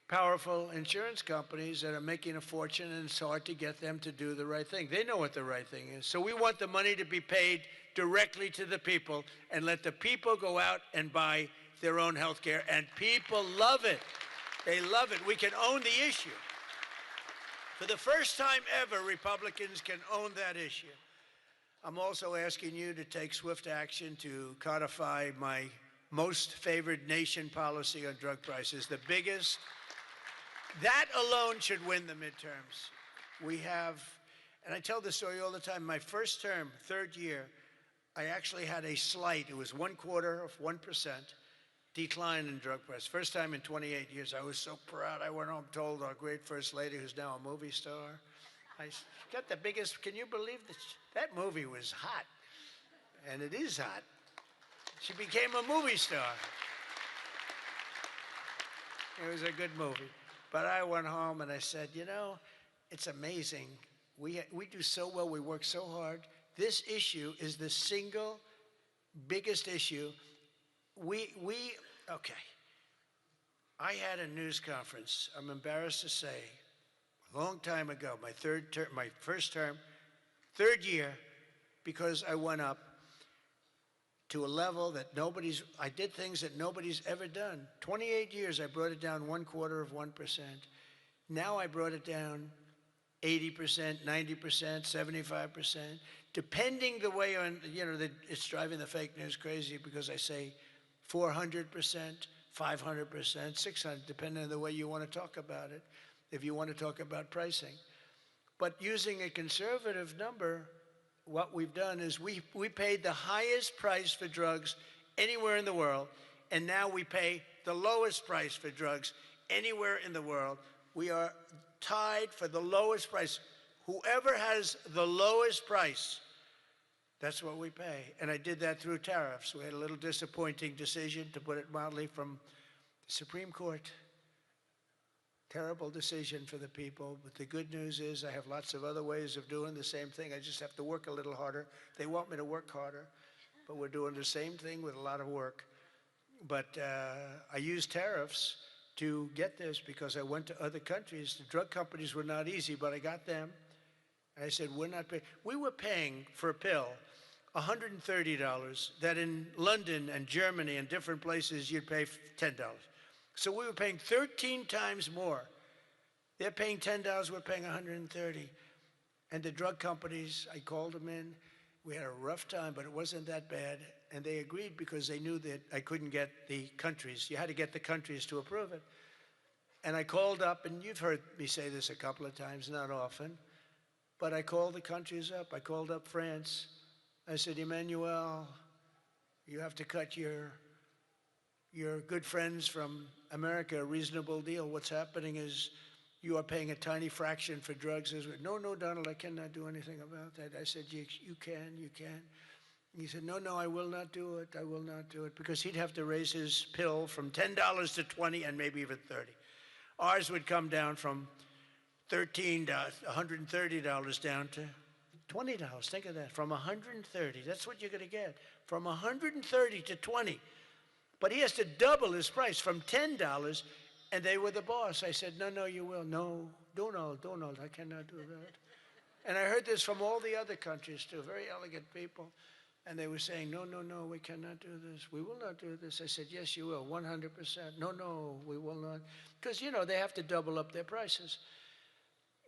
powerful insurance companies that are making a fortune, and it's hard to get them to do the right thing. They know what the right thing is. So we want the money to be paid directly to the people and let the people go out and buy their own health care, and people love it. They love it. We can own the issue. For the first time ever, Republicans can own that issue. I'm also asking you to take swift action to codify my most favored nation policy on drug prices, the biggest. That alone should win the midterms. We have, and I tell this story all the time, my first term, third year, I actually had a slight, it was 0.25% decline in drug prices. First time in 28 years. I was so proud. I went home, told our great first lady, who's now a movie star, I got the biggest, can you believe that? That movie was hot. And it is hot. She became a movie star. It was a good movie. But I went home and I said, you know, it's amazing. We do so well. We work so hard. This issue is the single biggest issue. Okay. I had a news conference, I'm embarrassed to say, a long time ago, my first term, third year, because I went up to a level that I did things that nobody's ever done. 28 years, I brought it down 0.25%. Now I brought it down 80%, 90%, 75%, depending the way it's driving the fake news crazy because I say 400%, 500%, 600, depending on the way you want to talk about it, if you want to talk about pricing. But using a conservative number, what we've done is we paid the highest price for drugs anywhere in the world, and now we pay the lowest price for drugs anywhere in the world. We are tied for the lowest price. Whoever has the lowest price, that's what we pay. And I did that through tariffs. We had a little disappointing decision, to put it mildly, from the Supreme Court. Terrible decision for the people, but the good news is I have lots of other ways of doing the same thing. I just have to work a little harder. They want me to work harder, but we're doing the same thing with a lot of work. But I used tariffs to get this because I went to other countries. The drug companies were not easy, but I got them. And I said, we're not paying. We were paying for a pill $130 that in London and Germany and different places you'd pay $10. So we were paying 13 times more. They're paying $10, we're paying $130. And the drug companies, I called them in. We had a rough time, but it wasn't that bad. And they agreed because they knew that I couldn't get the countries. You had to get the countries to approve it. And I called up, and you've heard me say this a couple of times, not often, but I called the countries up. I called up France. I said, Emmanuel, you have to cut your good friends from America a reasonable deal. What's happening is you are paying a tiny fraction for drugs. No, Donald, I cannot do anything about that. I said, you can. He said, no, I will not do it. I will not do it. Because he'd have to raise his pill from $10 to $20 and maybe even $30. Ours would come down from $13 to $130 down to $20. Think of that. From $130. That's what you're going to get. From $130 to $20. But he has to double his price from $10, and they were the boss. I said, no, you will. No, Donald, I cannot do that. And I heard this from all the other countries, too, very elegant people. And they were saying, no, we cannot do this. We will not do this. I said, yes, you will, 100%. No, we will not. Because, they have to double up their prices.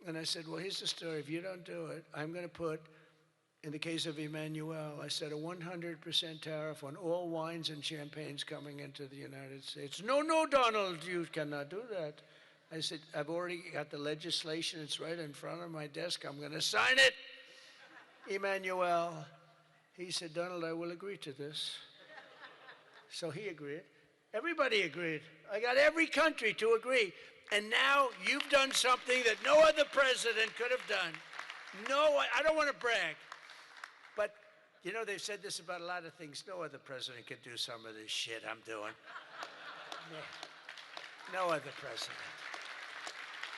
And I said, well, here's the story. If you don't do it, I'm going to put, in the case of Emmanuel, I said a 100% tariff on all wines and champagnes coming into the United States. No, Donald, you cannot do that. I said, I've already got the legislation. It's right in front of my desk. I'm going to sign it. Emmanuel, he said, Donald, I will agree to this. So he agreed. Everybody agreed. I got every country to agree. And now you've done something that no other president could have done. No, I don't want to brag. But, they've said this about a lot of things. No other president could do some of this shit I'm doing. No other president.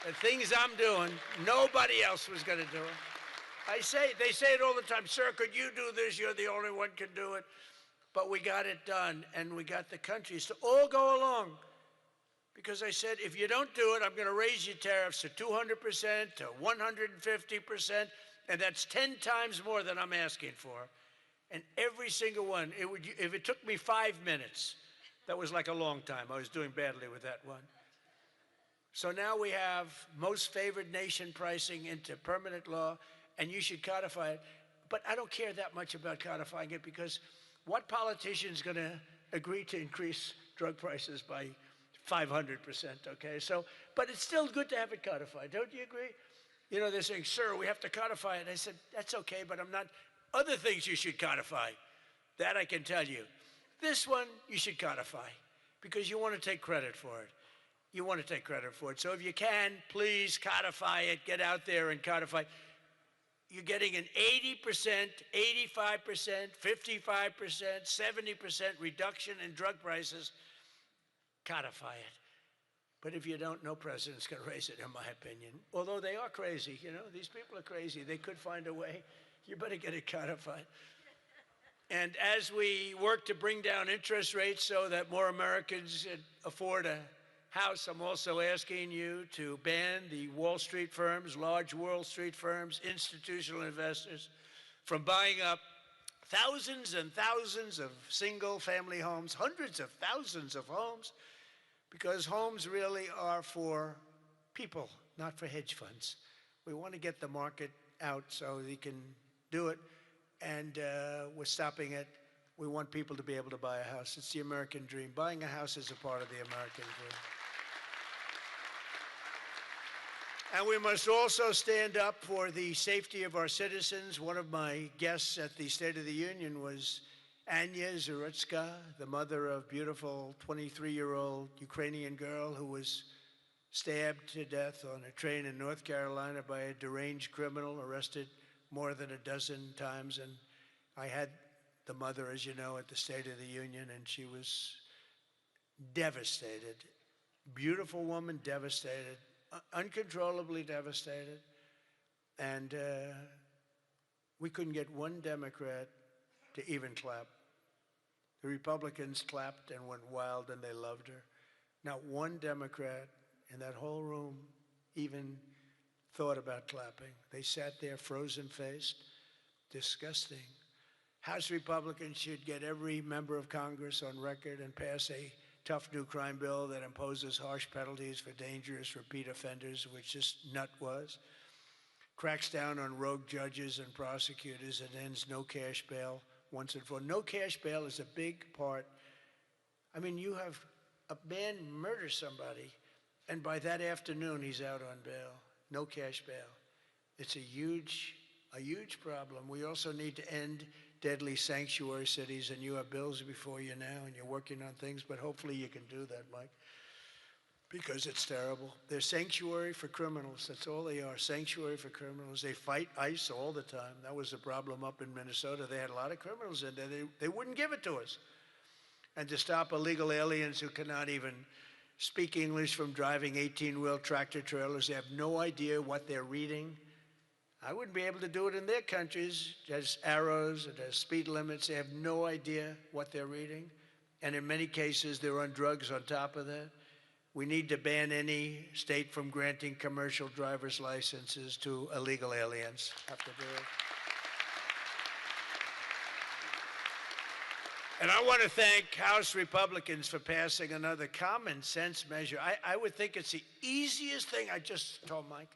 The things I'm doing, nobody else was going to do it. They say it all the time, sir, could you do this? You're the only one can do it. But we got it done, and we got the countries to all go along. Because I said, if you don't do it, I'm going to raise your tariffs to 200%, to 150%, and that's 10 times more than I'm asking for. And every single one, if it took me 5 minutes, that was like a long time. I was doing badly with that one. So now we have most favored nation pricing into permanent law, and you should codify it. but I don't care that much about codifying it, because what politician is going to agree to increase drug prices by 500%, okay? So, but it's still good to have it codified. Don't you agree? You know, they're saying, sir, we have to codify it. I said, that's okay, but I'm not. Other things you should codify. That I can tell you. This one, you should codify, because you want to take credit for it. You want to take credit for it. So if you can, please codify it. Get out there and codify. You're getting an 80%, 85%, 55%, 70% reduction in drug prices. Codify it. But if you don't, no president's going to raise it, in my opinion. Although they are crazy, you know, these people are crazy. They could find a way. You better get it codified. And as we work to bring down interest rates so that more Americans afford a house, I'm also asking you to ban the Wall Street firms, large Wall Street firms, institutional investors, from buying up thousands and thousands of single-family homes, hundreds of thousands of homes, because homes really are for people, not for hedge funds. We want to get the market out so they can do it, and we're stopping it. We want people to be able to buy a house. It's the American dream. Buying a house is a part of the American dream. And we must also stand up for the safety of our citizens. One of my guests at the State of the Union was Anya Zarutska, the mother of beautiful 23-year-old Ukrainian girl who was stabbed to death on a train in North Carolina by a deranged criminal, arrested more than a dozen times. And I had the mother, as you know, at the State of the Union, and she was devastated. Beautiful woman, devastated, uncontrollably devastated. And we couldn't get one Democrat to even clap. The Republicans clapped and went wild, and they loved her. Not one Democrat in that whole room even thought about clapping. They sat there frozen-faced. Disgusting. House Republicans should get every member of Congress on record and pass a tough new crime bill that imposes harsh penalties for dangerous repeat offenders, which this nut was, cracks down on rogue judges and prosecutors, and ends no cash bail once and for all. No cash bail is a big part. I mean, you have a man murder somebody, and by that afternoon, he's out on bail. No cash bail. It's a huge problem. We also need to end deadly sanctuary cities, and you have bills before you now, and you're working on things, but hopefully you can do that, Mike, because it's terrible. They're sanctuary for criminals. That's all they are, sanctuary for criminals. They fight ICE all the time. That was the problem up in Minnesota. They had a lot of criminals in there. They wouldn't give it to us. And to stop illegal aliens who cannot even speak English from driving 18-wheel tractor trailers. They have no idea what they're reading. I wouldn't be able to do it in their countries. It has arrows, it has speed limits. They have no idea what they're reading. And in many cases, they're on drugs on top of that. We need to ban any state from granting commercial driver's licenses to illegal aliens. Have to do it. And I want to thank House Republicans for passing another common sense measure. I would think it's the easiest thing. I just told Mike.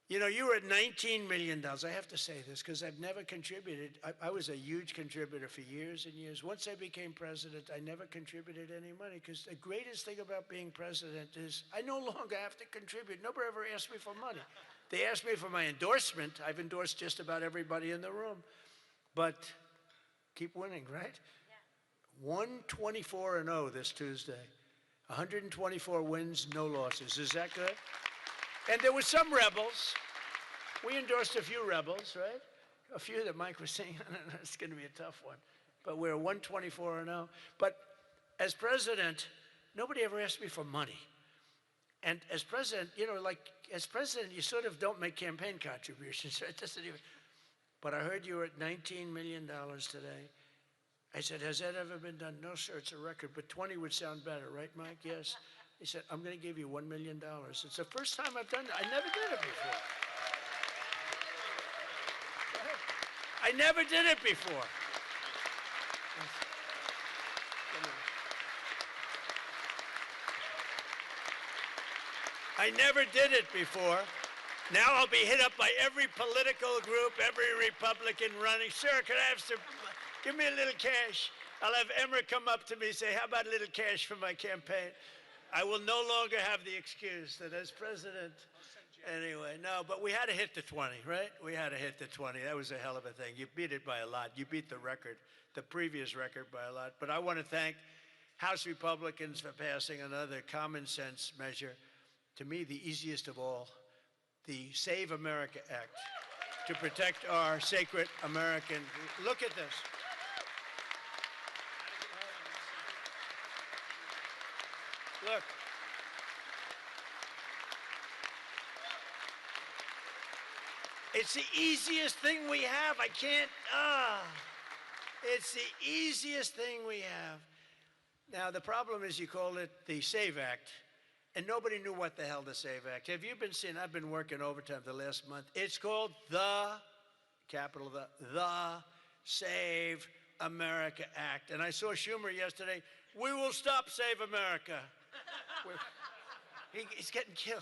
You know, you were at $19 million. I have to say this because I've never contributed. I was a huge contributor for years and years. Once I became president, I never contributed any money, because the greatest thing about being president is I no longer have to contribute. Nobody ever asked me for money. They asked me for my endorsement. I've endorsed just about everybody in the room. But keep winning, right? Yeah. 124-0 this Tuesday. 124 wins, no losses. Is that good? And there were some rebels. We endorsed a few rebels, right? A few that Mike was saying, it's going to be a tough one. But we're 124-0. But as president, nobody ever asked me for money. And as president, you know, like as president, you sort of don't make campaign contributions. Right? It doesn't even. But I heard you were at $19 million today. I said, has that ever been done? No, sir, it's a record, but 20 would sound better, right, Mike? Yes. He said, I'm going to give you $1 million. It's the first time I've done that. I never did it before. I never did it before. I never did it before. Now I'll be hit up by every political group, every Republican running. Sir, could I have some, give me a little cash. I'll have Emmer come up to me and say, how about a little cash for my campaign? I will no longer have the excuse that as president, anyway, no, but we had to hit the 20, right? We had to hit the 20. That was a hell of a thing. You beat it by a lot. You beat the record, the previous record by a lot. But I want to thank House Republicans for passing another common sense measure, to me the easiest of all, the Save America Act, to protect our sacred American. Look at this. Look. It's the easiest thing we have. I can't, It's the easiest thing we have. Now, the problem is you call it the SAVE Act, and nobody knew what the hell the SAVE Act. Have you been seeing, I've been working overtime the last month. It's called the, capital the Save America Act. And I saw Schumer yesterday, we will stop Save America. He's getting killed.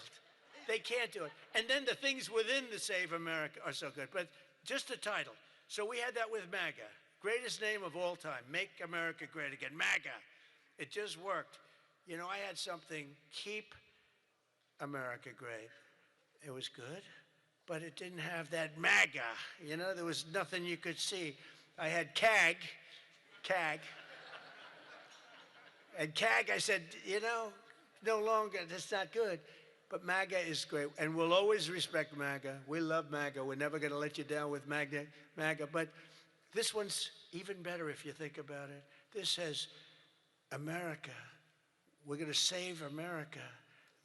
They can't do it. And then the things within the Save America are so good. But just the title. So we had that with MAGA. Greatest name of all time. Make America Great Again. MAGA. It just worked. You know, I had something, Keep America Great. It was good, but it didn't have that MAGA. You know, there was nothing you could see. I had CAG. And CAG, I said, you know, no longer, that's not good. But MAGA is great, and we'll always respect MAGA. We love MAGA. We're never going to let you down with MAGA. But this one's even better if you think about it. This says, America. We're going to save America.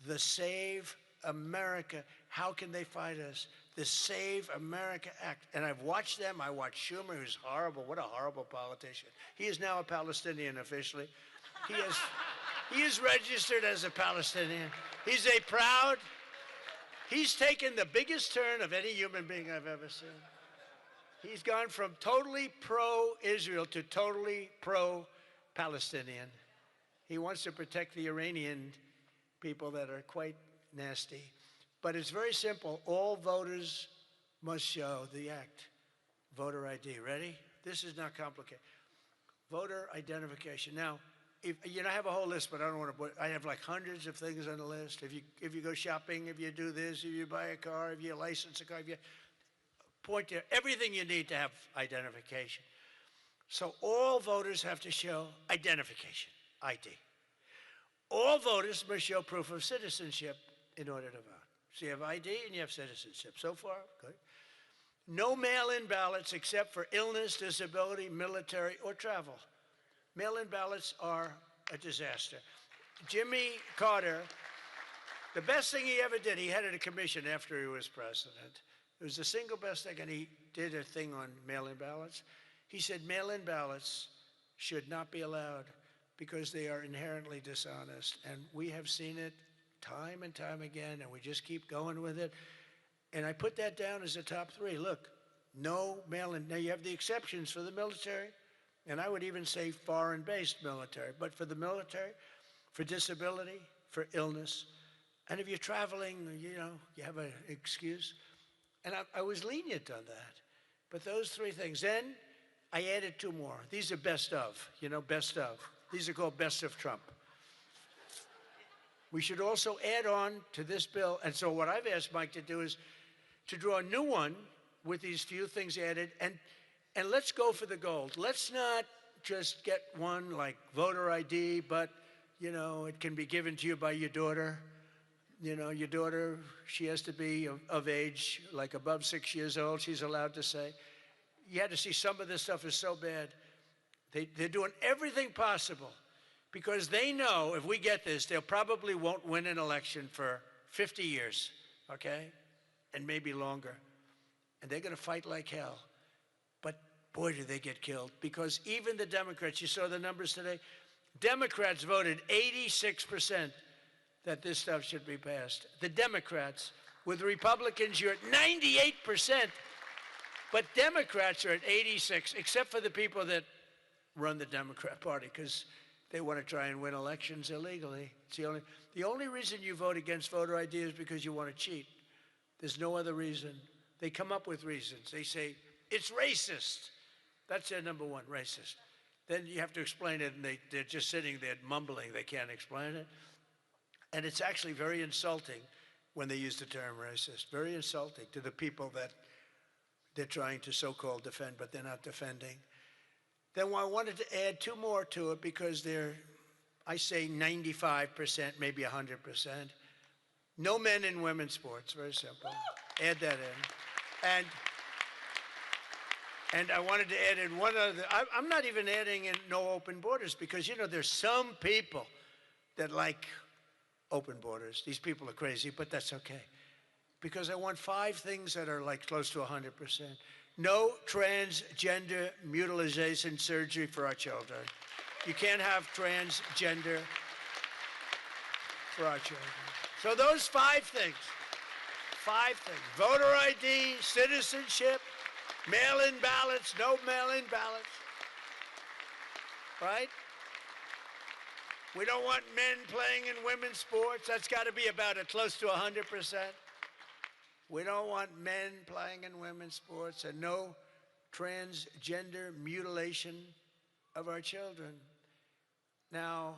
The Save America. How can they fight us? The Save America Act. And I've watched them. I watched Schumer, who's horrible. What a horrible politician. He is now a Palestinian officially. He is registered as a Palestinian. He's taken the biggest turn of any human being I've ever seen. He's gone from totally pro-Israel to totally pro-Palestinian. He wants to protect the Iranian people that are quite nasty. But it's very simple. All voters must show the act. Voter ID. Ready? This is not complicated. Voter identification. Now, I have a whole list, but I don't want to put, I have like hundreds of things on the list. If you go shopping, if you do this, if you buy a car, if you license a car, if you point to everything you need to have identification. So all voters have to show identification, ID. All voters must show proof of citizenship in order to vote. So you have ID and you have citizenship. So far, good. No mail-in ballots except for illness, disability, military, or travel. Mail-in ballots are a disaster. Jimmy Carter, the best thing he ever did, he headed a commission after he was president. It was the single best thing, and he did a thing on mail-in ballots. He said mail-in ballots should not be allowed because they are inherently dishonest. And we have seen it time and time again, and we just keep going with it. And I put that down as a top 3. Look, no mail-in. Now, you have the exceptions for the military, and I would even say foreign-based military. But for the military, for disability, for illness, and if you're traveling, you know, you have an excuse. And I was lenient on that. But those 3 things. Then I added 2 more. These are best of, you know, best of. These are called best of Trump. We should also add on to this bill. And so what I've asked Mike to do is to draw a new one with these few things added. And let's go for the gold. Let's not just get one like voter ID, but, you know, it can be given to you by your daughter. You know, your daughter, she has to be of age, like above 6 years old, she's allowed to say. You had to see some of this stuff is so bad. They're doing everything possible because they know if we get this, they probably won't win an election for 50 years, okay? And maybe longer. And they're going to fight like hell. But boy, do they get killed. Because even the Democrats, you saw the numbers today, Democrats voted 86% that this stuff should be passed. The Democrats. With Republicans, you're at 98%. But Democrats are at 86, except for the people that run the Democrat Party, because they want to try and win elections illegally. It's the only reason you vote against voter ID is because you want to cheat. There's no other reason. They come up with reasons. They say, it's racist. That's their number one, racist. Then you have to explain it, and they're just sitting there mumbling. They can't explain it. And it's actually very insulting when they use the term racist. Very insulting to the people that they're trying to so-called defend, but they're not defending. Then I wanted to add two more to it because they're, I say 95%, maybe 100%. No men in women's sports, very simple. Add that in. And I wanted to add in one other, I'm not even adding in no open borders because, you know, there's some people that like open borders. These people are crazy, but that's okay. Because I want 5 things that are like close to 100%. No transgender mutilation surgery for our children. You can't have transgender for our children. So those 5 things, 5 things. Voter ID, citizenship, mail-in ballots, no mail-in ballots, right? We don't want men playing in women's sports. That's got to be about close to 100%. We don't want men playing in women's sports, and no transgender mutilation of our children. Now,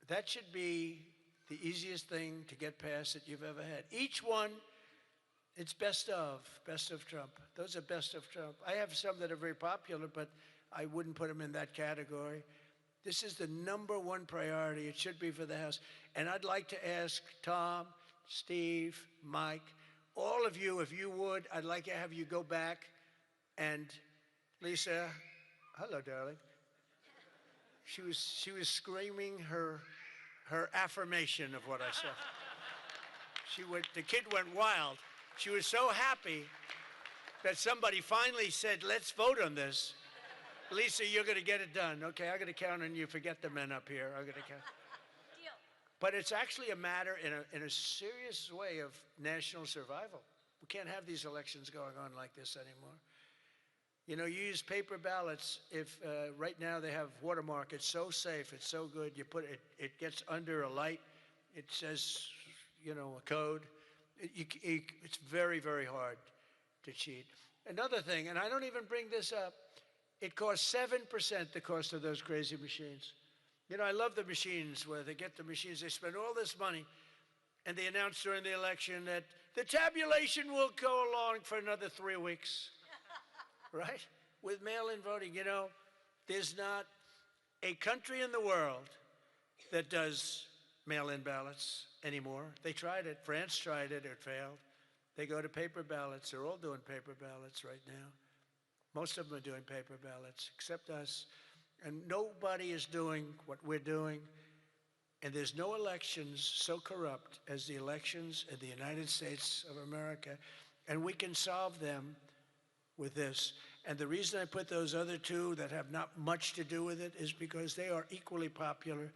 that should be the easiest thing to get past that you've ever had. Each one, it's best of Trump. Those are best of Trump. I have some that are very popular, but I wouldn't put them in that category. This is the number one priority. It should be for the House. And I'd like to ask Tom, Steve, Mike, all of you, if you would, I'd like to have you go back and Lisa, hello, darling. She was screaming her affirmation of what I said. The kid went wild. She was so happy that somebody finally said, let's vote on this. Lisa, you're going to get it done. Okay, I'm going to count on you. Forget the men up here. I'm going to count. Deal. But it's actually a matter in a serious way of national survival. We can't have these elections going on like this anymore. You know, you use paper ballots. If right now they have watermark, it's so safe, it's so good. You put it gets under a light. It says, you know, a code. It's very, very hard to cheat. Another thing, and I don't even bring this up, it costs 7% the cost of those crazy machines. You know, I love the machines where they get the machines, they spend all this money, and they announce during the election that the tabulation will go along for another 3 weeks, right? With mail-in voting, you know, there's not a country in the world that does mail-in ballots anymore. They tried it. France tried it. It failed. They go to paper ballots. They're all doing paper ballots right now. Most of them are doing paper ballots, except us. And nobody is doing what we're doing. And there's no elections so corrupt as the elections in the United States of America. And we can solve them with this. And the reason I put those other 2 that have not much to do with it is because they are equally popular.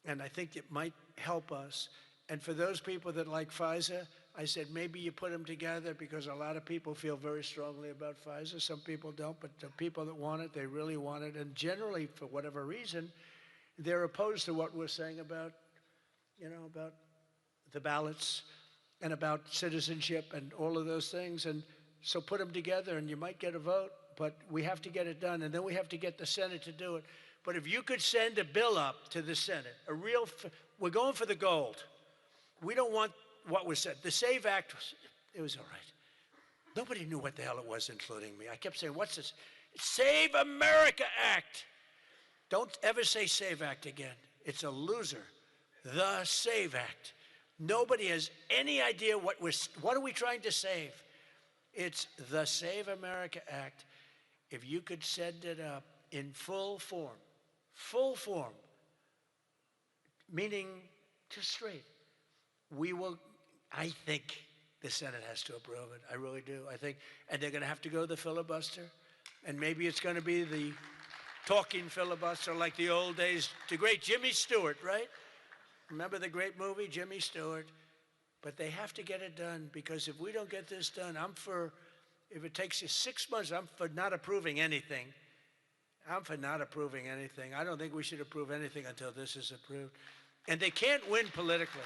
And I think it might help us. And for those people that like Pfizer, I said maybe you put them together because a lot of people feel very strongly about Pfizer. Some people don't, but the people that want it, they really want it. And generally, for whatever reason, they're opposed to what we're saying about, you know, about the ballots and about citizenship and all of those things. And so put them together and you might get a vote, but we have to get it done. And then we have to get the Senate to do it. But if you could send a bill up to the Senate, we're going for the gold. We don't want what was said. The SAVE Act, it was all right. Nobody knew what the hell it was, including me. I kept saying, what's this? Save America Act. Don't ever say SAVE Act again. It's a loser. The SAVE Act. Nobody has any idea what are we trying to save? It's the Save America Act. If you could send it up in full form, meaning just straight, we will, I think the Senate has to approve it. I really do. I think, and they're going to have to go the filibuster. And maybe it's going to be the talking filibuster like the old days. The great Jimmy Stewart, right? Remember the great movie, Jimmy Stewart? But they have to get it done because if we don't get this done, if it takes you 6 months, I'm for not approving anything. I'm for not approving anything. I don't think we should approve anything until this is approved. And they can't win politically.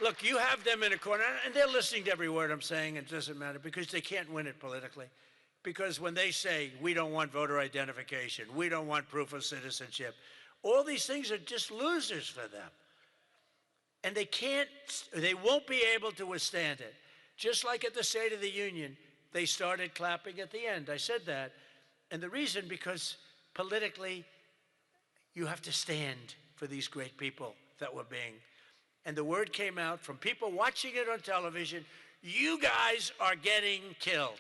Look, you have them in a corner, and they're listening to every word I'm saying, and it doesn't matter because they can't win it politically. Because when they say, we don't want voter identification, we don't want proof of citizenship, all these things are just losers for them. And they won't be able to withstand it. Just like at the State of the Union, they started clapping at the end. I said that. And the reason, because politically, you have to stand for these great people that were being. And the word came out from people watching it on television, you guys are getting killed.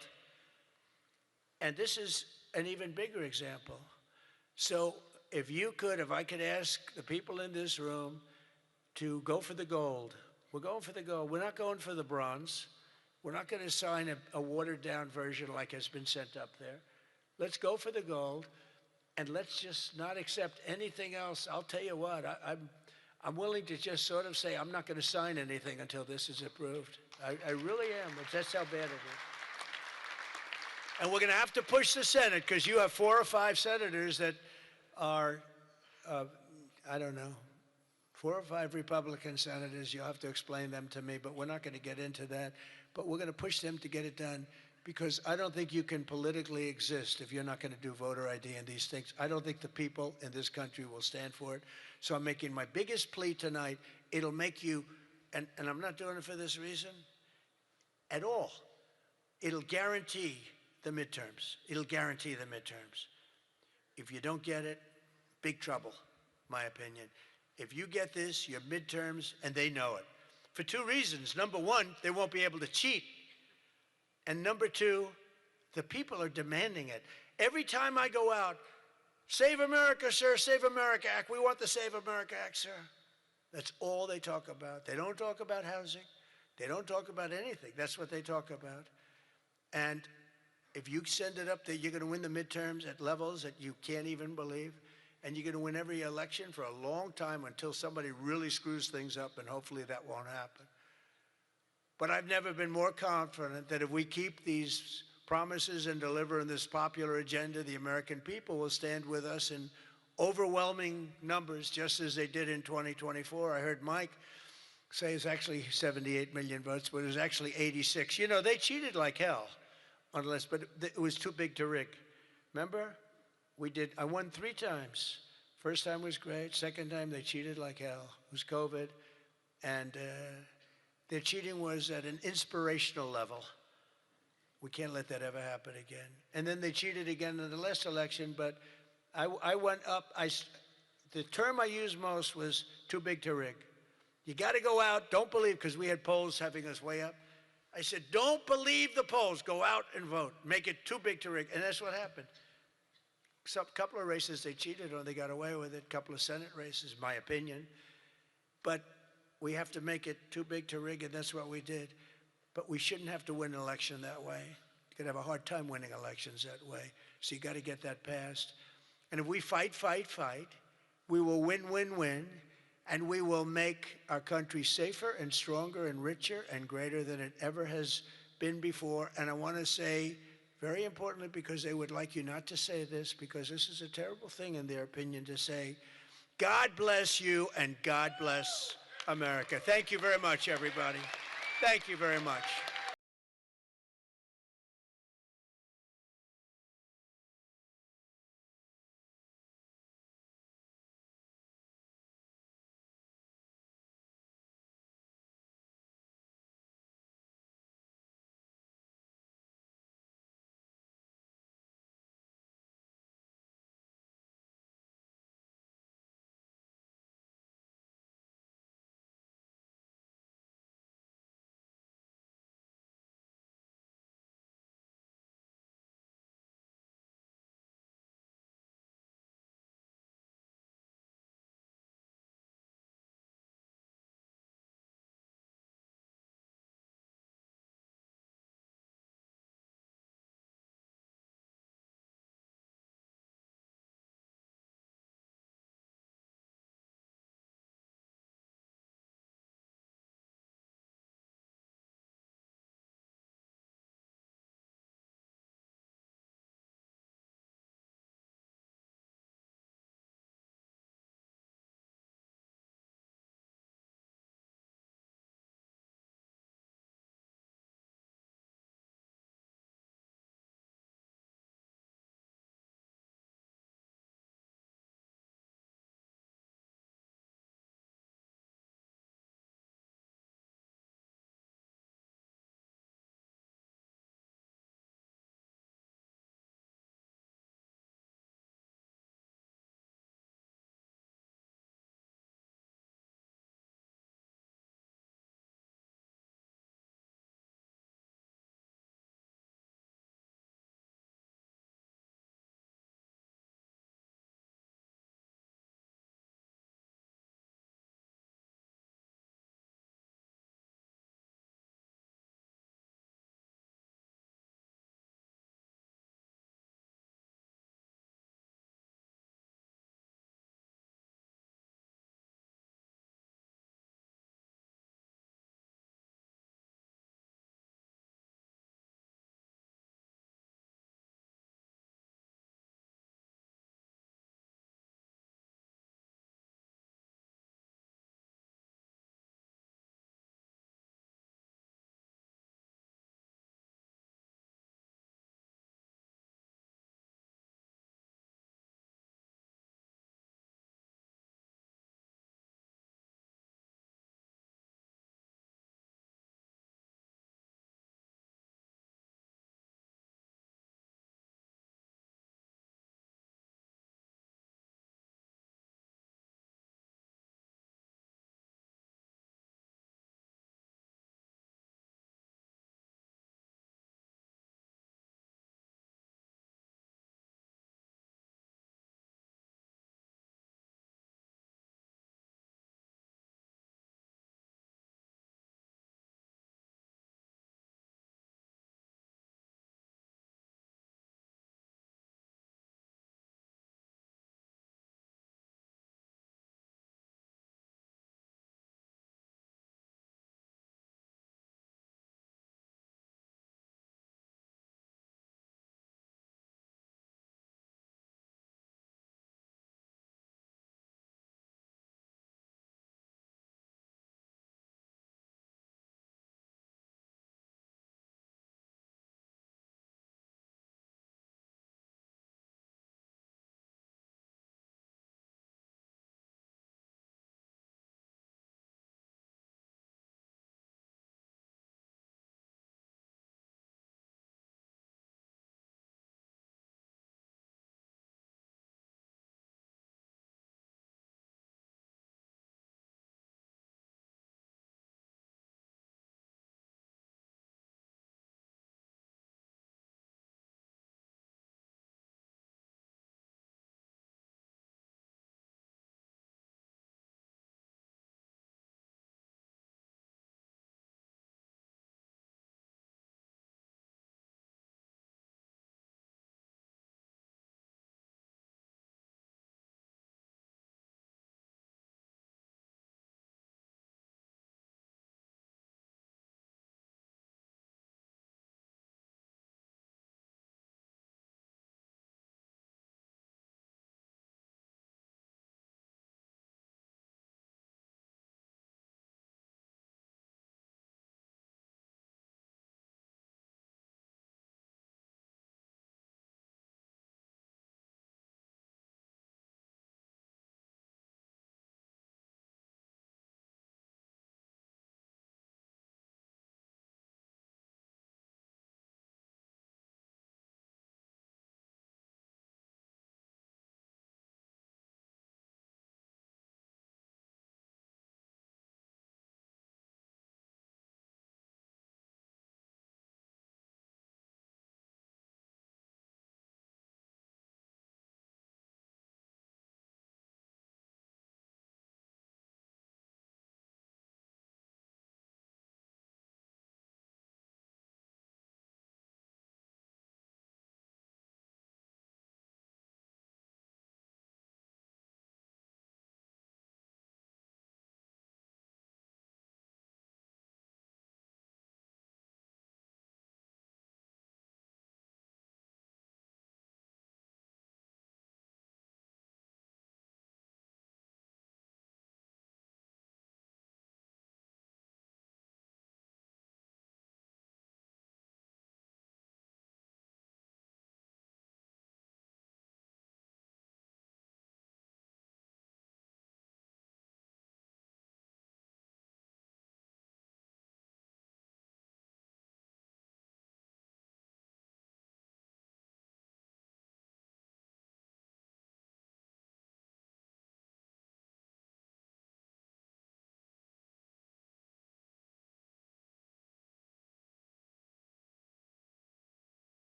And this is an even bigger example. So if I could ask the people in this room to go for the gold. We're going for the gold. We're not going for the bronze. We're not going to sign a watered down version like has been sent up there. Let's go for the gold, and let's just not accept anything else. I'll tell you what, I'm willing to just sort of say I'm not going to sign anything until this is approved. I really am. That's how bad it is. And we're going to have to push the Senate because you have 4 or 5 senators that are, I don't know, 4 or 5 Republican senators. You'll have to explain them to me, but we're not going to get into that. But we're going to push them to get it done because I don't think you can politically exist if you're not going to do voter ID and these things. I don't think the people in this country will stand for it. So I'm making my biggest plea tonight. It'll make you, and I'm not doing it for this reason at all. It'll guarantee the midterms. It'll guarantee the midterms. If you don't get it, big trouble, my opinion. If you get this, your midterms, and they know it. For 2 reasons. Number 1, they won't be able to cheat. And number 2, the people are demanding it. Every time I go out, Save America, sir, Save America Act. We want the Save America Act, sir. That's all they talk about. They don't talk about housing. They don't talk about anything. That's what they talk about. And if you send it up there, you're going to win the midterms at levels that you can't even believe. And you're going to win every election for a long time until somebody really screws things up, and hopefully that won't happen. But I've never been more confident that if we keep these promises and deliver on this popular agenda, the American people will stand with us in overwhelming numbers, just as they did in 2024. I heard Mike say it's actually 78 million votes, but it was actually 86. You know, they cheated like hell, but it was too big to rig. Remember? I won 3 times. First time was great. Second time, they cheated like hell. It was COVID. And their cheating was at an inspirational level. We can't let that ever happen again. And then they cheated again in the last election, but I went up. The term I used most was too big to rig. You got to go out. Don't believe, because we had polls having us way up. I said, don't believe the polls. Go out and vote. Make it too big to rig. And that's what happened. A couple of races they cheated on, they got away with it. A couple of Senate races, my opinion. But we have to make it too big to rig, and that's what we did. But we shouldn't have to win an election that way. You're going to have a hard time winning elections that way. So you got to get that passed. And if we fight, we will win, and we will make our country safer and stronger and richer and greater than it ever has been before. And I want to say, very importantly, because they would like you not to say this, because this is a terrible thing in their opinion to say, God bless you and God bless America. Thank you very much, everybody. Thank you very much.